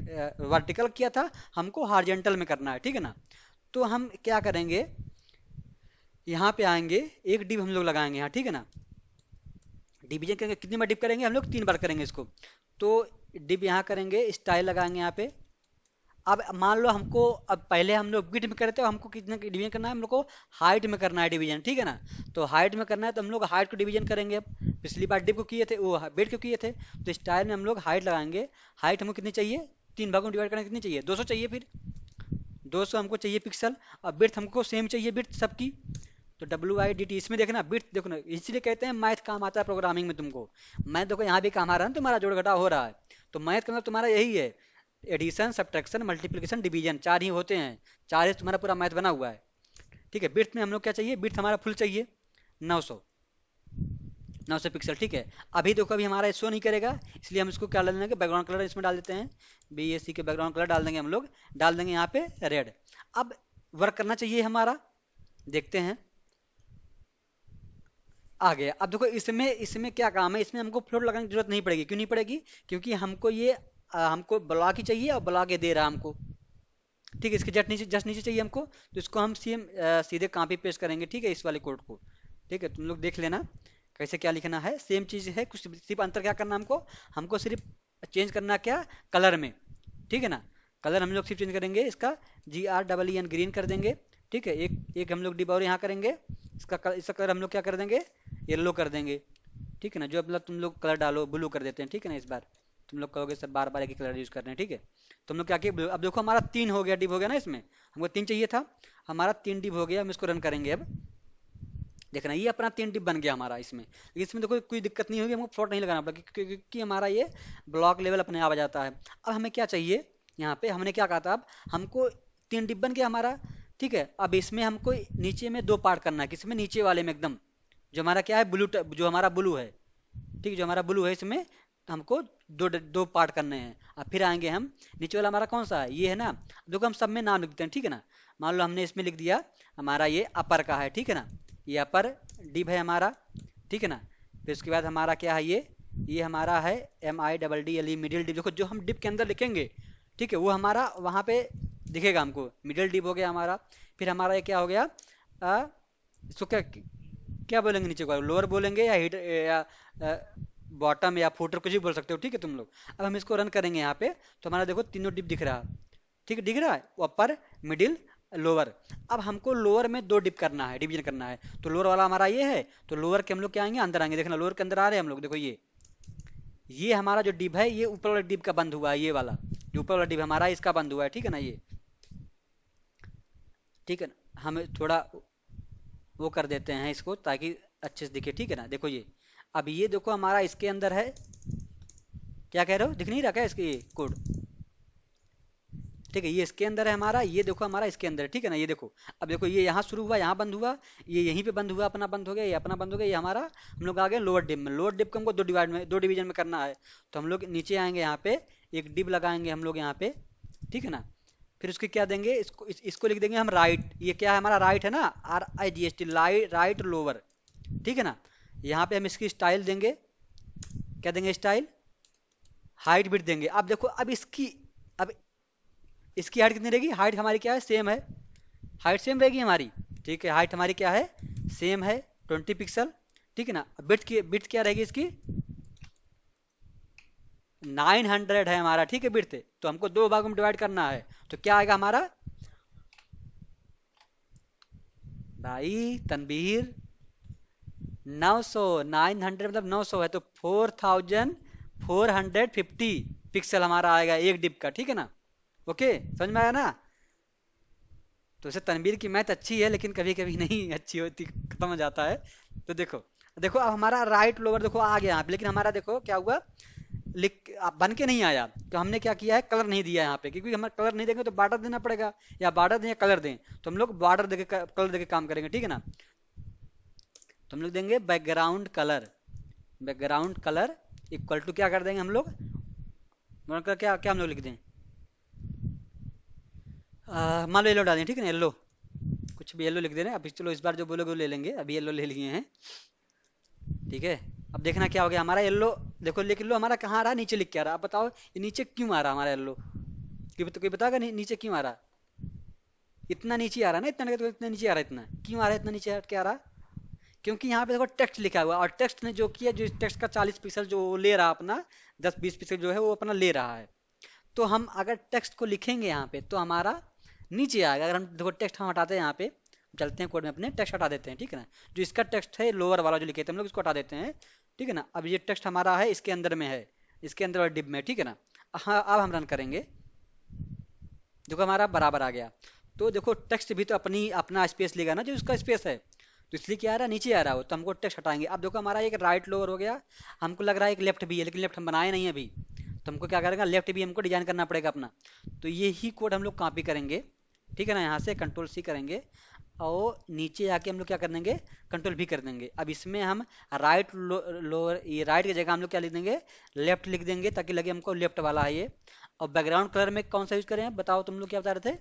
वर्टिकल किया था, हमको हॉरिजॉन्टल में करना है, ठीक है ना। तो हम क्या करेंगे, यहाँ पे आएंगे, एक डिप हम लोग लगाएंगे यहाँ, ठीक है ना। डिवीजन करेंगे, कितनी बार डिप करेंगे हम लोग? 3 बार करेंगे इसको। तो डिप यहाँ करेंगे, स्टाइल लगाएंगे यहाँ पे। अब मान लो हमको, अब पहले हम लोग विड्थ में करते हो, हमको कितना डिवीजन करना है, हम लोग को हाइट में करना है डिवीजन, ठीक है ना। तो हाइट में करना है तो हम लोग हाइट को डिवीजन करेंगे। अब पिछली बार डिप को किए थे, वो बेड को किए थे, तो स्टाइल में हम लोग हाइट लगाएंगे। हाइट हमको कितनी चाहिए? 3 भागों में डिवाइड करना कितनी चाहिए? 200 चाहिए। फिर 200 हमको चाहिए पिक्सल। और बिर्थ हमको सेम चाहिए, बिर्थ सबकी। तो WIDT इसमें देखना, बिर्थ देखो ना, इसलिए कहते हैं मैथ काम आता है प्रोग्रामिंग में तुमको। मैथ देखो यहाँ भी काम आ रहा है ना, तुम्हारा जोड़ घटाव हो रहा है। तो मैथ का मतलब तुम्हारा यही है, एडिशन, सब्ट्रैक्शन, मल्टीप्लिकेशन, डिवीजन, 4 ही होते हैं। 4 ही तुम्हारा पूरा मैथ बना हुआ है, ठीक है। बिर्थ में हम लोग क्या चाहिए, बिर्थ हमारा फुल चाहिए 900, 900 पिक्सल, ठीक है। अभी देखो अभी हमारा शो नहीं करेगा, इसलिए हम इसको क्या डाल देंगे, बैकग्राउंड कलर इसमें डाल देते हैं। BSC के बैकग्राउंड कलर डाल देंगे हम लोग, डाल देंगे यहाँ पे रेड। अब वर्क करना चाहिए हमारा, देखते हैं। आ गया। अब देखो इसमें इसमें क्या काम है, इसमें हमको फ्लोट लगाने की जरूरत नहीं पड़ेगी। क्यों नहीं पड़ेगी? क्योंकि हमको ये हमको ब्लॉक ही चाहिए, और ब्लॉक ये दे रहा है हमको, ठीक है। इसके जस्ट नीचे चाहिए हमको, तो इसको हम सीधे कॉपी पेस्ट करेंगे, ठीक है, इस वाले कोड को, ठीक है। तुम लोग देख लेना कैसे क्या लिखना है, सेम चीज़ है, कुछ सिर्फ अंतर क्या करना हमको, हमको सिर्फ चेंज करना क्या, कलर में, ठीक है ना। कलर हम लोग सिर्फ चेंज करेंगे, इसका GREEN ग्रीन कर देंगे, ठीक है। एक एक हम लोग डिब और यहाँ करेंगे, इसका कलर हम लोग क्या कर देंगे, येलो कर देंगे, ठीक है ना। जो मतलब तुम लोग कलर डालो, ब्लू कर देते हैं, ठीक है ना। इस बार तुम लोग कहोगे सर बार बार एक ही कलर यूज़ कर रहे हैं, ठीक है। तुम लोग क्या किए, अब देखो हमारा 3 हो गया, डिप हो गया ना इसमें। हमको 3 चाहिए था, हमारा 3 डिप हो गया। हम इसको रन करेंगे अब, देखना ये अपना 3 डिप बन गया हमारा इसमें। लेकिन इसमें देखो कोई दिक्कत नहीं होगी, हमको फ्लोट नहीं लगाना पड़ेगा, क्योंकि हमारा ये ब्लॉक लेवल अपने आप आ जाता है। अब हमें क्या चाहिए, यहाँ पे हमने क्या कहा था, अब हमको 3 डिप बन गया हमारा, ठीक है। अब इसमें हमको नीचे में 2 पार्ट करना है, किसमें, नीचे वाले में एकदम, जो हमारा क्या है, ब्लू, जो हमारा ब्लू है, ठीक है, जो हमारा ब्लू है, इसमें हमको दो पार्ट करने हैं। अब फिर आएंगे हम, नीचे वाला हमारा कौन सा है, ये है ना। देखो हम सब में नाम लिखते हैं, ठीक है ना। मान लो हमने इसमें लिख दिया, हमारा ये अपर का है, ठीक है ना। ये अपर डिप है हमारा, ठीक है ना। फिर उसके बाद हमारा क्या है, ये हमारा है MIDDLE मिडिल डिप। देखो जो हम डिप के अंदर लिखेंगे, ठीक है, वो हमारा वहाँ पे दिखेगा हमको, मिडिल डिप हो गया हमारा। फिर हमारा ये क्या हो गया, इसको क्या क्या बोलेंगे, नीचे को लोअर बोलेंगे, या हिट, या बॉटम, या फुटर, कुछ भी बोल सकते हो, ठीक है तुम लोग। अब हम इसको रन करेंगे यहाँ पे, तो हमारा देखो तीनों डिप दिख रहा है, ठीक है, दिख रहा है, अपर मिडिल लोअर। अब हमको लोअर में दो डिप करना है, डिवीजन करना है। तो लोअर वाला हमारा ये है, तो लोअर के हम लोग क्या आएंगे, अंदर आएंगे। देखना लोअर के अंदर आ रहे हैं हम लोग, देखो ये हमारा जो डिप है, ये ऊपर वाला डिप का बंद हुआ है, ये वाला जो ऊपर वाला डिप हमारा इसका बंद हुआ है, ठीक है ना ये, ठीक है ना। हम थोड़ा वो कर देते हैं इसको ताकि अच्छे से दिखे, ठीक है ना। देखो ये, अब ये देखो हमारा इसके अंदर है, क्या कह रहे हो, दिख नहीं रहा क्या इसके ये कोड, ठीक है, ये इसके अंदर है हमारा, ये देखो हमारा इसके अंदर है, ठीक है ना। ये देखो, अब देखो ये यहाँ शुरू हुआ, यहाँ बंद हुआ, ये यहीं पे बंद हुआ, अपना बंद हो गया, ये अपना बंद हो गया, ये हमारा, हम लोग आ गए लोअर डिप में। लोअर डिप को हमको दो डिवीजन में करना है, तो हम लोग नीचे आएंगे, यहाँ पे एक डिप लगाएंगे हम लोग यहाँ पे, ठीक है ना। फिर उसके क्या देंगे, इसको लिख देंगे हम राइट, ये क्या है हमारा राइट है ना, RIGHT, राइट लोअर, ठीक है ना। यहाँ पे हम इसकी स्टाइल देंगे, क्या देंगे, स्टाइल, हाइट भी देंगे। अब देखो, अब इसकी हाइट कितनी रहेगी, हाइट हमारी क्या है, सेम है, हाइट सेम रहेगी हमारी, ठीक है, हाइट हमारी क्या है, सेम है, 20 पिक्सल, ठीक है ना। बिट क्या रहेगी इसकी, 900 है हमारा, ठीक है, बिट। तो हमको दो भागों में डिवाइड करना है, तो क्या आएगा हमारा, भाई तनवीर, 900, 900 मतलब 900 है, तो 4450 पिक्सल हमारा आएगा एक डिप का, ठीक है ना। ओके, समझ में आया ना। तो वैसे तनवीर की मैथ अच्छी है, लेकिन कभी कभी नहीं अच्छी होती, खत्म हो जाता है। तो देखो, देखो अब हमारा राइट लोअर देखो आ गया यहाँ पे, लेकिन हमारा देखो क्या हुआ, बन के नहीं आया। तो हमने क्या किया है, कलर नहीं दिया यहाँ पे, क्योंकि हम कलर नहीं देंगे तो बॉर्डर देना पड़ेगा, या बॉर्डर दें या कलर दें, तो हम लोग बॉर्डर देके कलर देके काम करेंगे, ठीक है ना। तो हम लोग देंगे background colour, background colour equal to क्या कर देंगे हम लोग, क्या क्या हम लोग लिख दें, मान लो येलो डालें, ठीक है ना, येलो, कुछ भी येलो लिख दे रहे हैं। अभी चलो इस बार जो बोलोगे वो ले लेंगे, अभी येलो ले लिए हैं, ठीक है। अब देखना क्या हो गया हमारा येलो, देखो लेकिन लो हमारा कहाँ आ रहा है, नीचे लिख के आ रहा है। अब बताओ ये नीचे क्यों आ रहा है हमारा येलो, कोई बताएगा, नीचे क्यों आ रहा है, इतना नीचे आ रहा है ना, इतना नीचे आ रहा है, इतना क्यों आ रहा है, इतना नीचे हट के आ रहा है, क्योंकि यहाँ पे देखो टेक्स्ट लिखा हुआ है, और टेक्स्ट ने जो किया, जो इस टेक्स्ट का 40 पिक्सल जो ले रहा अपना, 10-20 पिक्सल जो है वो अपना ले रहा है। तो हम अगर टेक्स्ट को लिखेंगे यहाँ पे तो हमारा नीचे आएगा। अगर हम देखो टेक्स्ट हम हटाते हैं यहाँ पे, चलते हैं कोड में अपने, टेक्स्ट हटा देते हैं, ठीक है ना। जो इसका टेक्स्ट है लोअर वाला जो लिखे थे हम लोग, इसको हटा देते हैं, ठीक है ना। अब ये टेक्स्ट हमारा है इसके अंदर में है, इसके अंदर वाले डिब में, ठीक है ना। हाँ, अब हम रन करेंगे, देखो हमारा बराबर आ गया। तो देखो टेक्स्ट भी तो अपनी अपना स्पेस लेगा ना, जो उसका स्पेस है, तो इसलिए क्या आ रहा है, नीचे आ रहा हो, तो हमको टेक्स्ट हटाएंगे। अब देखो हमारा एक राइट लोअर हो गया, हमको लग रहा है एक लेफ्ट भी है, लेकिन लेफ्ट हम बनाए नहीं है अभी, तो हमको क्या करेंगे, लेफ्ट भी हमको डिजाइन करना पड़ेगा अपना। तो ये ही कोड हम लोग कॉपी करेंगे, ठीक है ना, यहाँ से कंट्रोल C करेंगे, और नीचे आके हम लोग क्या कर देंगे, कंट्रोल V कर देंगे। अब इसमें हम राइट लोअर, ये राइट की जगह हम लोग क्या लिख देंगे, लेफ्ट लिख देंगे, ताकि लगे हमको लेफ्ट वाला है ये। और बैकग्राउंड कलर में कौन सा यूज करें, बताओ तुम लोग क्या बता रहे थे,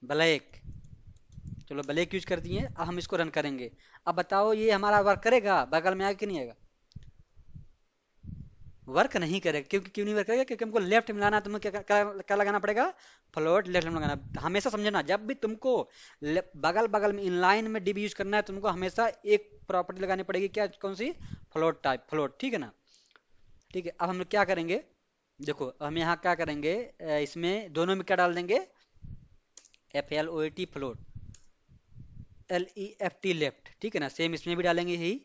ब्लैक, चलो ब्लैक यूज कर दिए। अब हम इसको रन करेंगे, अब बताओ ये हमारा वर्क करेगा, बगल में आएगा कि नहीं आएगा, वर्क नहीं करेगा। क्योंकि क्यों नहीं वर्क करेगा, क्योंकि हमको लेफ्ट मिलाना है, तुमको क्या लगाना पड़ेगा, फ्लोट लेफ्ट में लगाना। हमेशा समझना, जब भी तुमको बगल बगल में इनलाइन में डिव यूज करना है, तुमको हमेशा एक प्रॉपर्टी लगानी पड़ेगी, क्या, कौन सी, फ्लोट टाइप, फ्लोट, ठीक है ना। ठीक है, अब हम लोग क्या करेंगे, देखो हम यहाँ क्या करेंगे, इसमें दोनों में क्या डाल देंगे, FLOAT फ्लोट, LEFT लेफ्ट, ठीक है ना। सेम इसमें भी डालेंगे यही,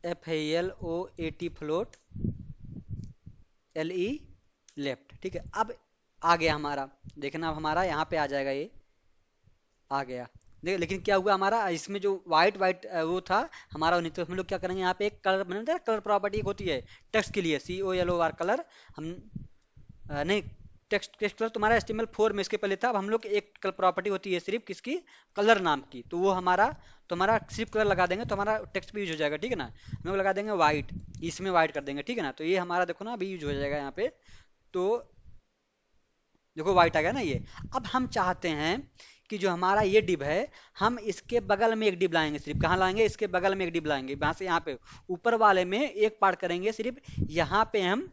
FLOAT फ्लोट, LE लेफ्ट, ठीक है। अब आ गया हमारा, देखना अब हमारा यहाँ पे आ जाएगा, ये आ गया। देख, लेकिन क्या हुआ हमारा, इसमें जो वाइट वाइट वो था हमारा, वो नहीं। तो हम लोग क्या करेंगे, यहाँ पे एक कलर बना, कलर प्रॉपर्टी होती है टेक्स्ट के लिए, COLOR कलर, हम नहीं, टेक्स्ट टेक्स्ट कलर तुम्हारा HTML4 में इसके पहले था। अब हम लोग एक कलर प्रॉपर्टी होती है सिर्फ किसकी, कलर नाम की, तो वो हमारा, तो हमारा सिर्फ कलर लगा देंगे तो हमारा टेक्स्ट भी यूज हो जाएगा, ठीक है ना। हम लोग लगा देंगे वाइट, इसमें वाइट कर देंगे, ठीक है ना। तो ये हमारा देखो ना अभी यूज हो जाएगा यहाँ पे, तो देखो वाइट आ गया ना ये। अब हम चाहते हैं कि जो हमारा ये डिब है, हम इसके बगल में एक डिब लाएंगे, सिर्फ कहाँ लाएंगे, इसके बगल में एक डिब लाएंगे, यहाँ से यहाँ पे ऊपर वाले में एक पार्ट करेंगे, सिर्फ यहाँ पे हम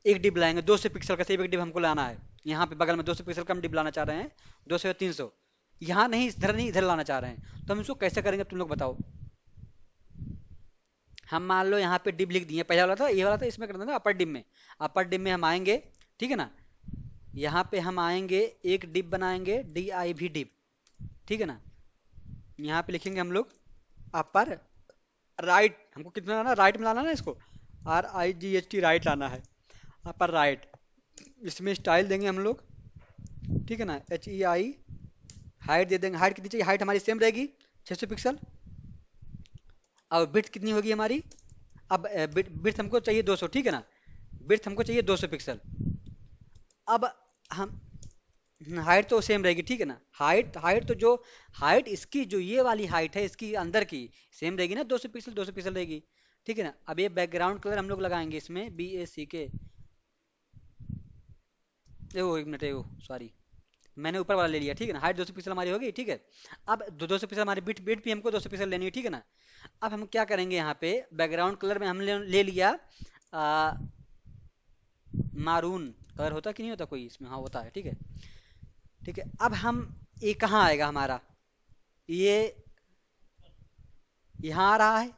एक डिब लाएंगे, 200 पिक्सल का सिर्फ एक डिब हमको लाना है। यहाँ पे बगल में 200 पिक्सल का हम डिब लाना चाह रहे हैं, 200 या 300, यहाँ नहीं, इधर नहीं, इधर लाना चाह रहे हैं। तो हम इसको कैसे करेंगे, तुम लोग बताओ। हम मान लो यहाँ पे डिब लिख दिए, पहला वाला था ये वाला था, इसमें कर देना अपर डिब में। अपर डिब में हम आएंगे, ठीक है ना, यहाँ पे हम आएंगे, एक डिब बनाएंगे, डी आई भी डिब, ठीक है ना। यहाँ पे लिखेंगे हम लोग अपर राइट, हमको कितना लाना, राइट में लाना ना इसको, RIGHT राइट लाना है, अपर राइट। इसमें स्टाइल देंगे हम लोग, ठीक है ना, HEI। हाइट दे देंगे, हाइट कितनी चाहिए, हाइट हमारी सेम रहेगी 600 पिक्सल। और बिड्थ कितनी होगी हमारी, अब बिड्थ हमको चाहिए 200, ठीक है ना, बिड्थ हमको चाहिए 200 पिक्सल। अब हम हाइट तो सेम रहेगी, ठीक है ना, हाइट हाइट तो जो हाइट इसकी जो ये वाली हाइट है इसकी अंदर की सेम रहेगी ना, 200 पिक्सल 200 पिक्सल रहेगी, ठीक है ना। अब ये बैकग्राउंड कलर हम लोग लगाएंगे इसमें BACK, वो एक मिनट, वो सॉरी मैंने ऊपर वाला ले लिया, ठीक है ना, हाइट 200 पिक्सल हमारी होगी, ठीक है। अब 200 पिक्सल हमारी बिट बिट भी हमको 200 पिक्सल लेनी है, ठीक है ना। अब हम क्या करेंगे, यहाँ पे बैकग्राउंड कलर में हम ले लिया मारून कलर, होता कि नहीं होता कोई इसमें, हाँ होता है, ठीक है, ठीक है। अब हम ये कहाँ आएगा हमारा, ये यहाँ आ रहा है,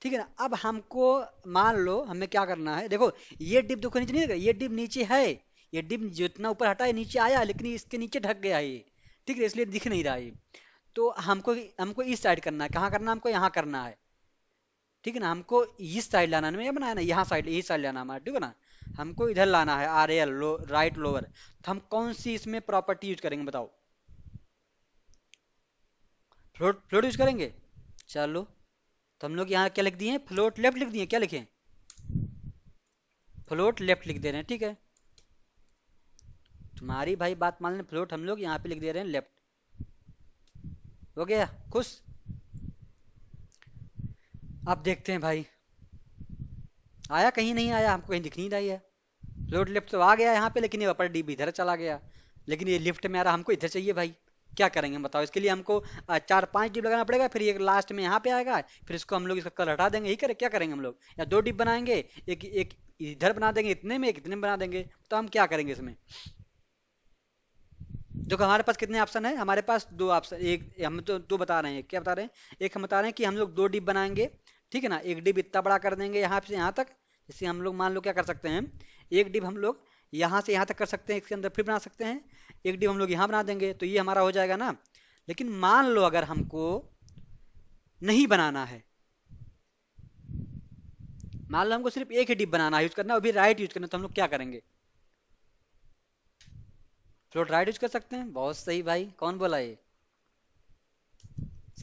ठीक है ना। अब हमको मान लो हमें क्या करना है, देखो ये डिप देखो नीचे नहीं देगा, ये डिप नीचे है, ये डिप जितना ऊपर हटा है नीचे आया, लेकिन इसके नीचे ढक गया है ये, ठीक है, इसलिए दिख नहीं रहा है। तो हमको हमको इस साइड करना है, कहाँ करना है हमको, यहाँ करना है, ठीक है ना। हमको इस साइड लाना है, मैं बनाया ना, यहाँ साइड, इस साइड लाना हमारा, ठीक है ना। हमको इधर लाना है, RL राइट लोअर। तो हम कौन सी इसमें प्रॉपर्टी यूज करेंगे बताओ, फ्लोट फ्लोट यूज करेंगे, चलो। तो हम लोग यहाँ क्या लिख दिए, फ्लोट लेफ्ट लिख दिए, क्या लिखे, फ्लोट लेफ्ट लिख दे रहे हैं, ठीक है। तुम्हारी भाई बात मान लें, फ्लोट हम लोग यहाँ पे लिख दे रहे हैं लेफ्ट, हो गया खुश। अब देखते हैं भाई आया, कहीं नहीं आया, हमको कहीं दिख नहीं रहा है। फ्लोट लेफ्ट तो आ गया यहाँ पे, लेकिन ये अपर डी भी इधर चला गया, लेकिन ये लिफ्ट में आ रहा, हमको इधर चाहिए भाई। क्या करेंगे बताओ, इसके लिए हमको 4-5 डिप लगाना पड़ेगा, फिर ये लास्ट में यहाँ पे आएगा, फिर इसको हम लोग इसका कलर हटा देंगे, यही करे, क्या करेंगे हम लोग, या 2 डिप बनाएंगे, एक एक इधर बना देंगे इतने में, एक इतने में बना देंगे। तो हम क्या करेंगे इसमें, देखो हमारे पास कितने ऑप्शन है, हमारे पास 2 ऑप्शन, एक हम तो 2 बता रहे हैं, क्या बता रहे हैं, एक हम बता रहे हैं कि हम लोग 2 डिप बनाएंगे, ठीक है ना, एक डिप इतना बड़ा कर देंगे यहाँ से यहाँ तक। जैसे हम लोग मान लो क्या कर सकते हैं, एक डिप हम लोग यहाँ से यहाँ तक कर सकते हैं, इसके अंदर फिर बना सकते हैं, एक डिप हम लोग यहाँ बना देंगे, तो ये हमारा हो जाएगा ना। लेकिन मान लो अगर हमको नहीं बनाना है, मान लो हमको सिर्फ एक ही डिप बनाना है, यूज करना है, वो भी राइट यूज करना है, तो हम लोग क्या करेंगे, फ्लोट राइट यूज कर सकते हैं, बहुत सही भाई, कौन बोला ये,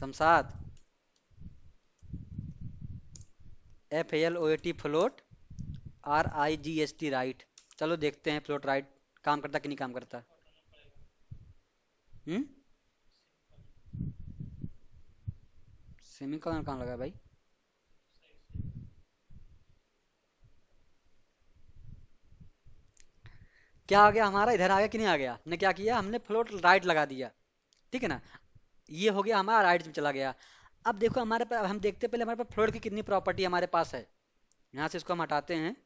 Shamshad, FLOAT float, RIGHT right. चलो देखते हैं फ्लोट राइट काम करता कि नहीं काम करता। हम्म, सेमीकोलन कहाँ लगा भाई, क्या आ गया हमारा, इधर आ गया कि नहीं आ गया, हमने क्या किया, हमने फ्लोट राइट लगा दिया, ठीक है ना, ये हो गया हमारा राइट में चला गया। अब देखो हमारे पास, हम देखते हैं पहले हमारे पास फ्लोट की कितनी प्रॉपर्टी हमारे पास है, यहाँ से इसको हम हटाते हैं,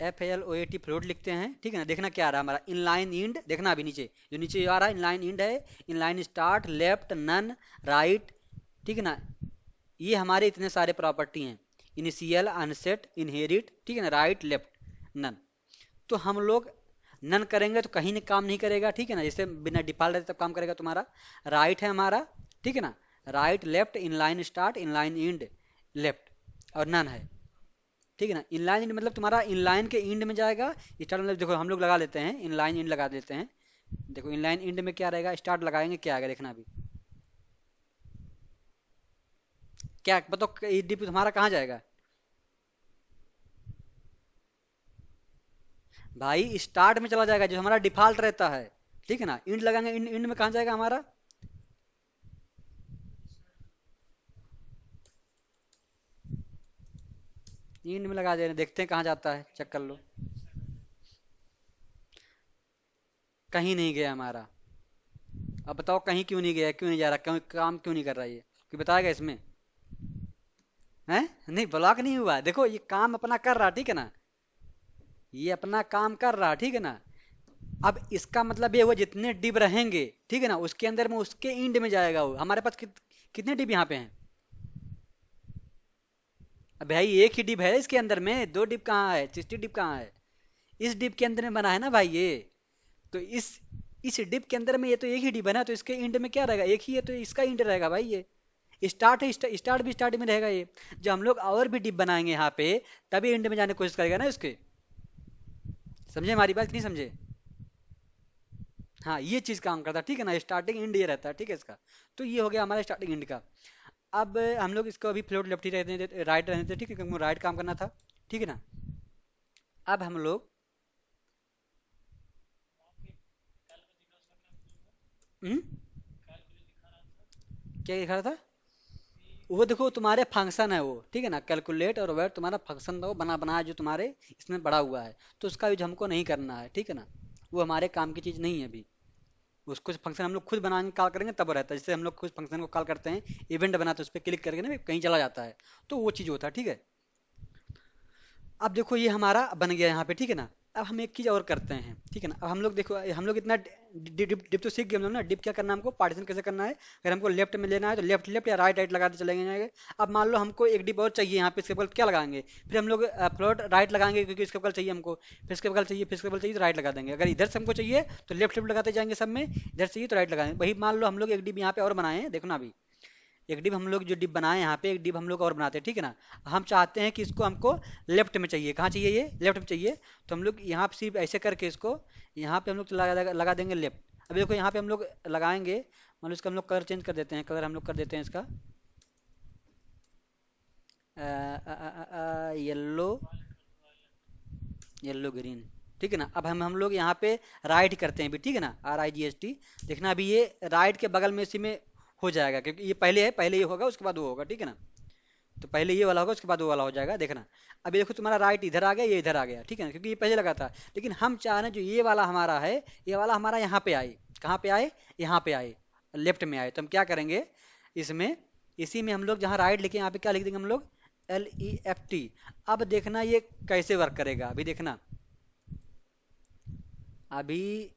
FLOAT फ्लोट लिखते हैं, ठीक है ना। देखना क्या आ रहा है हमारा, इनलाइन इंड, देखना अभी नीचे जो नीचे आ रहा है इनलाइन इंड है, inline start, left, none, right, ठीक है ना। ये हमारे इतने सारे प्रॉपर्टी हैं, इनिशियल, अनसेट, इनहेरिट, ठीक है ना, राइट, लेफ्ट, नन। तो हम लोग नन करेंगे तो कहीं काम नहीं करेगा, ठीक है ना, जैसे बिना डिफॉल्ट रहते तब काम करेगा तुम्हारा। राइट है हमारा, ठीक है ना, right, left, inline start, inline end, left, और नन है, ठीक है ना। इनलाइन इंड मतलब तुम्हारा इनलाइन के इंड में जाएगा, स्टार्ट मतलब देखो हम लोग लगा लेते हैं, इनलाइन इंड लगा देते हैं, देखो इनलाइन इंड में क्या रहेगा, स्टार्ट लगाएंगे क्या आएगा देखना अभी, क्या बताओ ये डिप तुम्हारा कहाँ जाएगा भाई, स्टार्ट में चला जाएगा जो हमारा डिफॉल्ट रहता है, ठीक है ना। इंड लगाएंगे, इंड इंड में कहाँ जाएगा हमारा, इंड में लगा दे रहे हैं, देखते हैं कहाँ जाता है, चेक कर लो, कहीं नहीं गया हमारा। अब बताओ कहीं क्यों नहीं गया, क्यों नहीं जा रहा, क्यों काम क्यों नहीं कर रहा है ये, कोई बताएगा इसमें, है नहीं, ब्लॉक नहीं हुआ, देखो ये काम अपना कर रहा, ठीक है ना, ये अपना काम कर रहा, ठीक है ना। अब इसका मतलब ये हुआ जितने डिब रहेंगे, ठीक है ना, उसके अंदर में उसके इंड में जाएगा वो, हमारे पास कितने डिब यहाँ पे हैं, अब भाई एक ही डिप है इसके अंदर में, दो डिप कहाँ है, 60 डिप कहाँ है? इस डिप के अंदर में बना है ना भाई ये। तो इस डिप के अंदर में ये तो एक ही डिप है ना, तो इसके इंड में क्या रहेगा, एक ही है, तो इसका इंड रहेगा भाई ये। स्टार्ट है, स्टार्ट भी स्टार्ट में रहेगा ये। जब हम लोग और भी डिप बनाएंगे यहाँ पे, तभी इंड में जाने की कोशिश करेगा ना इसके। समझे हमारी बात कि नहीं समझे? हाँ, ये चीज काम करता है, ठीक है ना, स्टार्टिंग इंड ये रहता है, ठीक है इसका। तो ये हो गया हमारा स्टार्टिंग इंड का। अब हम लोग इसको अभी फ्लोट लेफ्ट ही रहने देते, राइट रहने देते, ठीक है, क्योंकि राइट काम करना था, ठीक है ना। अब हम लोग हम्म, क्या लिखा रहा था? वो देखो तुम्हारे फंक्शन है वो, ठीक है ना, कैलकुलेट और वेट तुम्हारा फंक्शन था, वो बना बना जो तुम्हारे इसमें बड़ा हुआ है, तो उसका यूज हमको नहीं करना है, ठीक है ना। वो हमारे काम की चीज़ नहीं है अभी। उसको फंक्शन हम लोग खुद बनाएंगे, कॉल करेंगे तब रहता है, जैसे हम लोग खुद फंक्शन को कॉल करते हैं, इवेंट बनाते हैं, उस पर क्लिक करके ना कहीं चला जाता है, तो वो चीज़ होता है, ठीक है। अब देखो ये हमारा बन गया यहाँ पे, ठीक है ना। अब हम एक चीज़ और करते हैं, ठीक है ना। अब हम लोग देखो, हम लोग इतना डिप तो सीख गए हम लोग ना, डिप क्या करना है हमको, पार्टीशन कैसे करना है। अगर हमको लेफ्ट में लेना है तो लेफ्ट लेफ्ट या राइट राइट लगाते चले जाएंगे। अब मान लो हमको एक डिप और चाहिए यहाँ पे, इसके बगल क्या लगाएंगे, फिर हम लोग प्लॉट राइट लगाएंगे क्योंकि इसके बगल चाहिए हमको, फिर इसके बगल चाहिए, फिर इसके बगल चाहिए तो राइट लगा देंगे। अगर इधर से हमको चाहिए तो लेफ्ट लेफ्ट लगाते जाएंगे सब में, इधर चाहिए तो राइट लगाएंगे। वही मान लो हम लोग एक डिप यहाँ पे और बनाए हैं, देखो ना अभी, एक डिप हम लोग जो डिप बनाए यहाँ पे, एक डिप हम लोग और बनाते हैं, ठीक है ना। हम चाहते हैं कि इसको हमको लेफ्ट में चाहिए, कहाँ चाहिए, ये लेफ्ट में चाहिए। तो हम लोग यहाँ पे सिर्फ ऐसे करके इसको यहाँ पे हम लोग लगा देंगे लेफ्ट। अभी देखो यहाँ पे हम लोग लगाएंगे, मान लो इसका हम लोग कलर चेंज कर देते हैं, कलर हम लोग कर देते हैं इसका येलो, येलो ग्रीन, ठीक है ना। अब हम लोग यहाँ पे राइट करते हैं भी, ठीक है ना, RIGHT। देखना अभी ये राइट के बगल में इसी में हो जाएगा, क्योंकि ये पहले है, पहले ये होगा उसके बाद वो होगा, ठीक है ना। तो पहले ये वाला होगा उसके बाद वो वाला हो जाएगा, देखना। अभी देखो तुम्हारा राइट इधर आ गया, ये इधर आ गया, ठीक है ना, क्योंकि ये पहले लगा था। लेकिन हम चाह रहे हैं जो ये वाला हमारा है, ये वाला हमारा यहाँ पे आए, कहाँ पे आए, यहाँ पे आए, लेफ्ट में आए। तो हम क्या करेंगे इसमें, इसी में हम लोग जहाँ राइट लिखे यहाँ पे क्या लिख देंगे हम लोग, LEFT। अब देखना ये कैसे वर्क करेगा, अभी देखना। अभी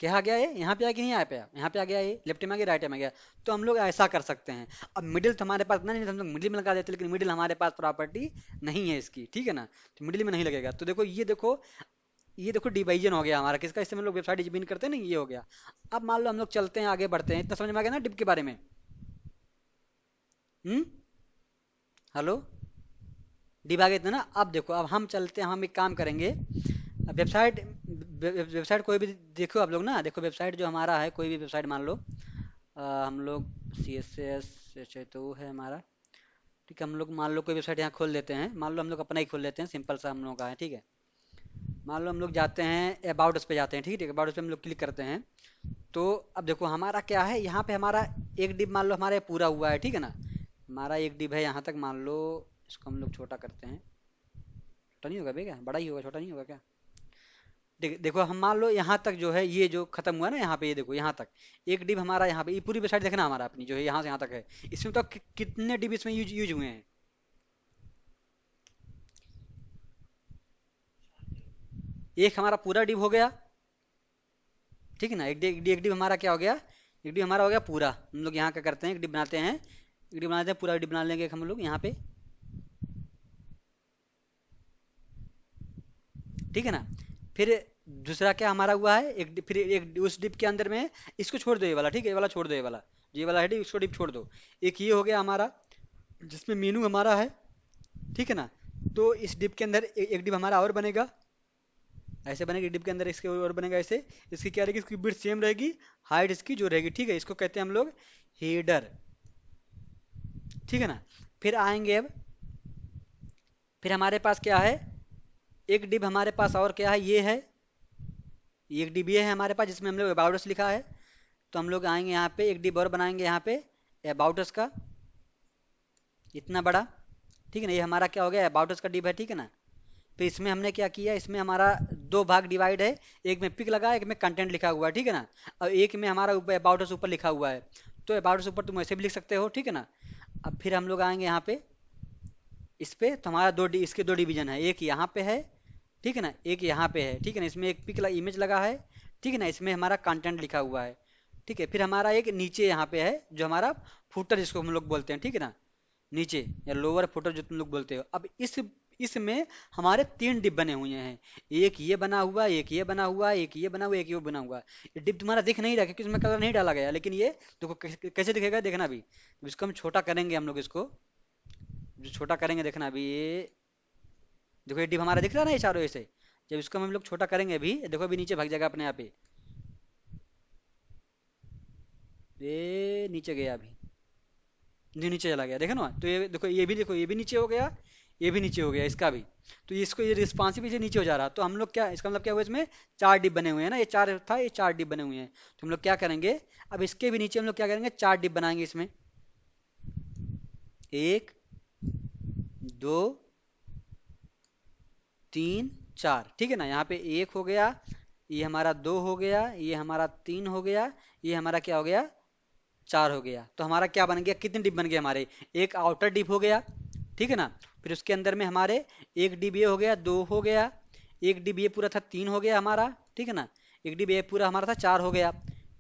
क्या आ गया, ये यहाँ पे आ कि नहीं आ पाया, यहाँ पे आ गया, ये लेफ्ट में आ गया, राइट में आ गया। तो हम लोग ऐसा कर सकते हैं। अब मिडिल तो हमारे पास नहीं है, तो हम लोग मिडिल में लगा देते हैं, लेकिन मिडिल हमारे पास प्रॉपर्टी नहीं है इसकी, ठीक है ना। तो मिडिल में नहीं लगेगा। तो देखो ये देखो, ये देखो डिवीजन हो गया हमारा किसका, इससे हम लोग वेबसाइट डिजाइन करते हैं ना, ये हो गया। अब मान लो हम लोग चलते हैं आगे बढ़ते हैं, इतना समझ में आ गया ना डिप के बारे में। हम्म, हेलो, डिप आ गया इतना ना। अब देखो, अब हम चलते हैं, हम एक काम करेंगे। अब वेबसाइट, वेबसाइट कोई भी देखो आप लोग ना, देखो वेबसाइट जो हमारा है, कोई भी वेबसाइट मान लो, हम लोग CSS से तो वो है हमारा, ठीक है। हम लोग मान लो कोई वेबसाइट यहाँ खोल लेते हैं, मान लो हम लोग अपना ही खोल लेते हैं, सिंपल सा हम लोग का है, ठीक है। मान लो हम लोग जाते हैं अबाउट उस पे जाते हैं, ठीक है, अबाउट उस पे हम लोग क्लिक करते हैं। तो अब देखो हमारा क्या है, यहाँ पे हमारा एक डिप मान लो हमारा ये पूरा हुआ है, ठीक है ना। हमारा एक डिप है यहाँ तक, मान लो इसको हम लोग छोटा करते हैं, छोटा नहीं होगा भैया, बड़ा ही होगा, छोटा नहीं होगा क्या। देखो हम मान लो यहाँ तक जो है, ये जो खत्म हुआ ना यहाँ पे, ये देखो यहाँ तक एक डिप हमारा, यहाँ पे ये पूरी वेबसाइट देखना हमारा अपनी जो है यहाँ से यहाँ तक है। इसमें तो कितने डिप इसमें यूज यूज हुए हैं। एक हमारा पूरा डिप हो गया, ठीक है ना। एक डिप हमारा क्या हो गया, एक डिप हमारा हो गया पूरा। हम लोग यहाँ क्या करते हैं, एक डिप बनाते हैं, एक डिप बनाते हैं, पूरा डिप बना लेंगे हम लोग यहाँ पे, ठीक है ना। फिर दूसरा क्या हमारा हुआ है, फिर एक उस डिप के अंदर में, इसको छोड़ दो ये वाला, ठीक है, ये वाला छोड़ दो, ये वाला है डिप, इसको डिप छोड़ दो। एक ये हो गया हमारा जिसमें मीनू हमारा है, ठीक है ना। तो इस डिप के अंदर एक डिप हमारा और बनेगा, ऐसे बनेगा डिप के अंदर, इसके और बनेगा ऐसे। इसकी क्या रहेगी, इसकी बिट सेम रहेगी, हाइट इसकी जो रहेगी, ठीक है। इसको कहते हैं हम लोग हेडर, ठीक है ना। फिर आएंगे अब, फिर हमारे पास क्या है, एक डिप हमारे पास और क्या है, ये है, एक डिप ये है हमारे पास जिसमें हम लोग अबाउट अस लिखा है। तो हम लोग आएंगे यहाँ पे, एक डिप और बनाएंगे यहाँ पे अबाउट अस का, इतना बड़ा, ठीक है ना। ये हमारा क्या हो गया, अबाउट अस का डिप है, ठीक है ना। तो इसमें हमने क्या किया, इसमें हमारा दो भाग डिवाइड है, एक में पिक लगा है, एक में कंटेंट लिखा हुआ है, ठीक है ना। और एक में हमारा ऊपर अबाउट अस ऊपर लिखा हुआ है। तो अबाउट अस ऊपर तुम ऐसे भी लिख सकते हो, ठीक है ना। अब फिर हम लोग आएंगे यहाँ पे, इस पे तो हमारा इसके दो डिवीजन है, एक यहाँ पे है, ठीक है ना, एक यहाँ पे है, ठीक है ना। इसमें एक पिक इमेज लगा है, ठीक है ना, इसमें हमारा कंटेंट लिखा हुआ है। ठीक है, फिर हमारा एक नीचे यहाँ पे है जो हमारा फुटर जिसको हम लोग बोलते हैं, ठीक है ना, नीचे या लोअर फुटर जो तुम लोग बोलते हो। अब इसमें हमारे तीन डिप बने हुए हैं, एक ये बना हुआ, एक ये बना हुआ, एक ये बना हुआ, एक ये बना हुआ। ये डिप तुम्हारा दिख नहीं रहा क्योंकि इसमें कलर नहीं डाला गया, लेकिन ये देखो कैसे दिखेगा, देखना अभी। इसको हम छोटा करेंगे, हम लोग इसको जो छोटा करेंगे देखना अभी ये। देखो ये डिप हमारा दिख रहा है ना, ये चारों ऐसे। जब इसको हम लोग छोटा करेंगे अभी, देखो अभी नीचे भाग जाएगा अपने आप ही। ये नीचे गया अभी, जो नीचे चला गया, देखो ना। तो ये देखो, ये भी देखो, ये भी नीचे हो गया, ये भी नीचे हो गया इसका भी। तो इसको ये रिस्पॉन्सिव से नीचे हो जा रहा। तो हम लोग क्या, इसका मतलब क्या हुआ, इसमें चार डिप बने हुए हैं ना, ये चार था, ये चार डिप बने हुए हैं। तो हम लोग क्या करेंगे, अब इसके भी नीचे हम लोग क्या करेंगे, चार डिप बनाएंगे इसमें। एक, दो, तीन, चार, ठीक है ना। यहाँ पे एक हो गया, ये हमारा दो हो गया, ये हमारा तीन हो गया, ये हमारा क्या हो गया, चार हो गया। तो हमारा क्या बन गया, कितने डिप बन गए हमारे, एक आउटर डिप हो गया, ठीक है ना। फिर उसके अंदर में हमारे एक डिप ये हो गया, दो हो गया, एक डिप ये पूरा था, तीन हो गया हमारा, ठीक है ना। एक डिप ये पूरा हमारा था, चार हो गया।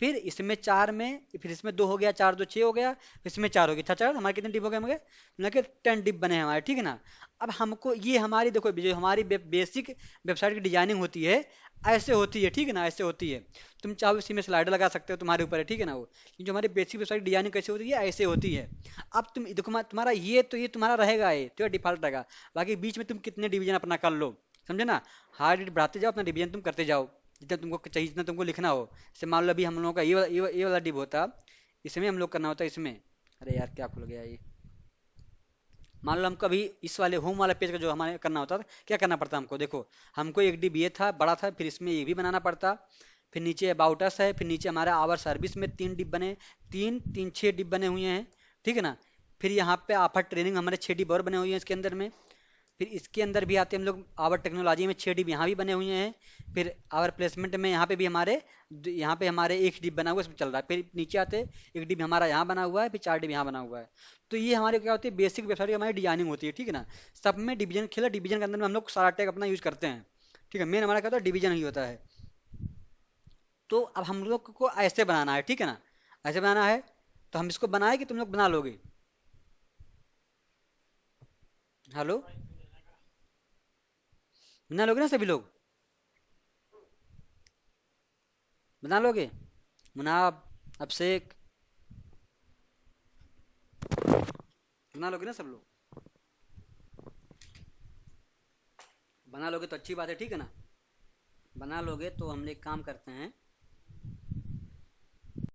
फिर इसमें चार में, फिर इसमें दो हो गया, चार दो छः हो गया, फिर इसमें चार हो गया, चार, हमारे कितने डिप हो गए हमारे, मतलब कि 10 डिप बने हैं हमारे, ठीक है ना। अब हमको ये हमारी देखो, जो हमारी बेसिक वेबसाइट की डिजाइनिंग होती है, ऐसे होती है, ठीक है ना, ऐसे होती है। तुम चाहो इसी में स्लाइडर लगा सकते हो, तुम्हारे ऊपर है, ठीक है ना वो। लेकिन जो हमारी बेसिक वेबसाइट डिजाइनिंग कैसे होती है, ऐसे होती है। अब तुम देखो, तुम्हारा ये तो ये तुम्हारा रहेगा, ये तो डिफॉल्ट रहेगा। बाकी बीच में तुम कितने डिवीजन अपना कर लो, समझे ना। हार्ड रेट बढ़ाते जाओ, अपना डिवीजन तुम करते जाओ, जितना तुमको चाहिए, जितना तुमको लिखना हो। जैसे मान लो अभी हम लोगों का ये वाला डिव होता, इसमें हम लोग करना होता है इसमें। अरे यार क्या खुल गया ये। मान लो हमको अभी इस वाले होम वाला पेज का जो हमारे करना होता था, क्या करना पड़ता हमको, देखो हमको एक डिव ये था बड़ा था, फिर इसमें ये भी बनाना पड़ता। फिर नीचे अबाउट अस है, फिर नीचे हमारा आवर सर्विस में तीन डिप बने, तीन तीन छः डिप बने हुए हैं, ठीक है ना। फिर यहाँ पे आफर ट्रेनिंग हमारे छः डिप और बने हुए हैं इसके अंदर में। फिर इसके अंदर भी आते हैं हम लोग, आवर टेक्नोलॉजी में छः डिप यहाँ भी बने हुए हैं। फिर आवर प्लेसमेंट में यहाँ पे भी हमारे, यहाँ पे हमारे एक डिप बना हुआ है, इसमें चल रहा है। फिर नीचे आते, एक डिप हमारा यहाँ बना हुआ है, फिर चार डिप यहाँ बना हुआ है। तो ये हमारे क्या होती है, बेसिक वेबसाइट हमारी डिजाइनिंग होती है, ठीक है ना। सब में डिवीजन खेला, डिवीजन के अंदर में हम लोग सारा टैग अपना यूज करते हैं, ठीक है। मेन हमारा क्या होता है, डिवीजन ही होता है। तो अब हम लोग को ऐसे बनाना है, ठीक है ना, ऐसे बनाना है। तो हम इसको बनाए कि तुम लोग बना लोगे। हेलो, बना लोगे ना सभी लोग, बना लोगे, मुनाब, अभिषेक, बना लोगे ना सब लोग, बना लोगे तो अच्छी बात है, ठीक है ना। बना लोगे तो हम एक काम करते हैं,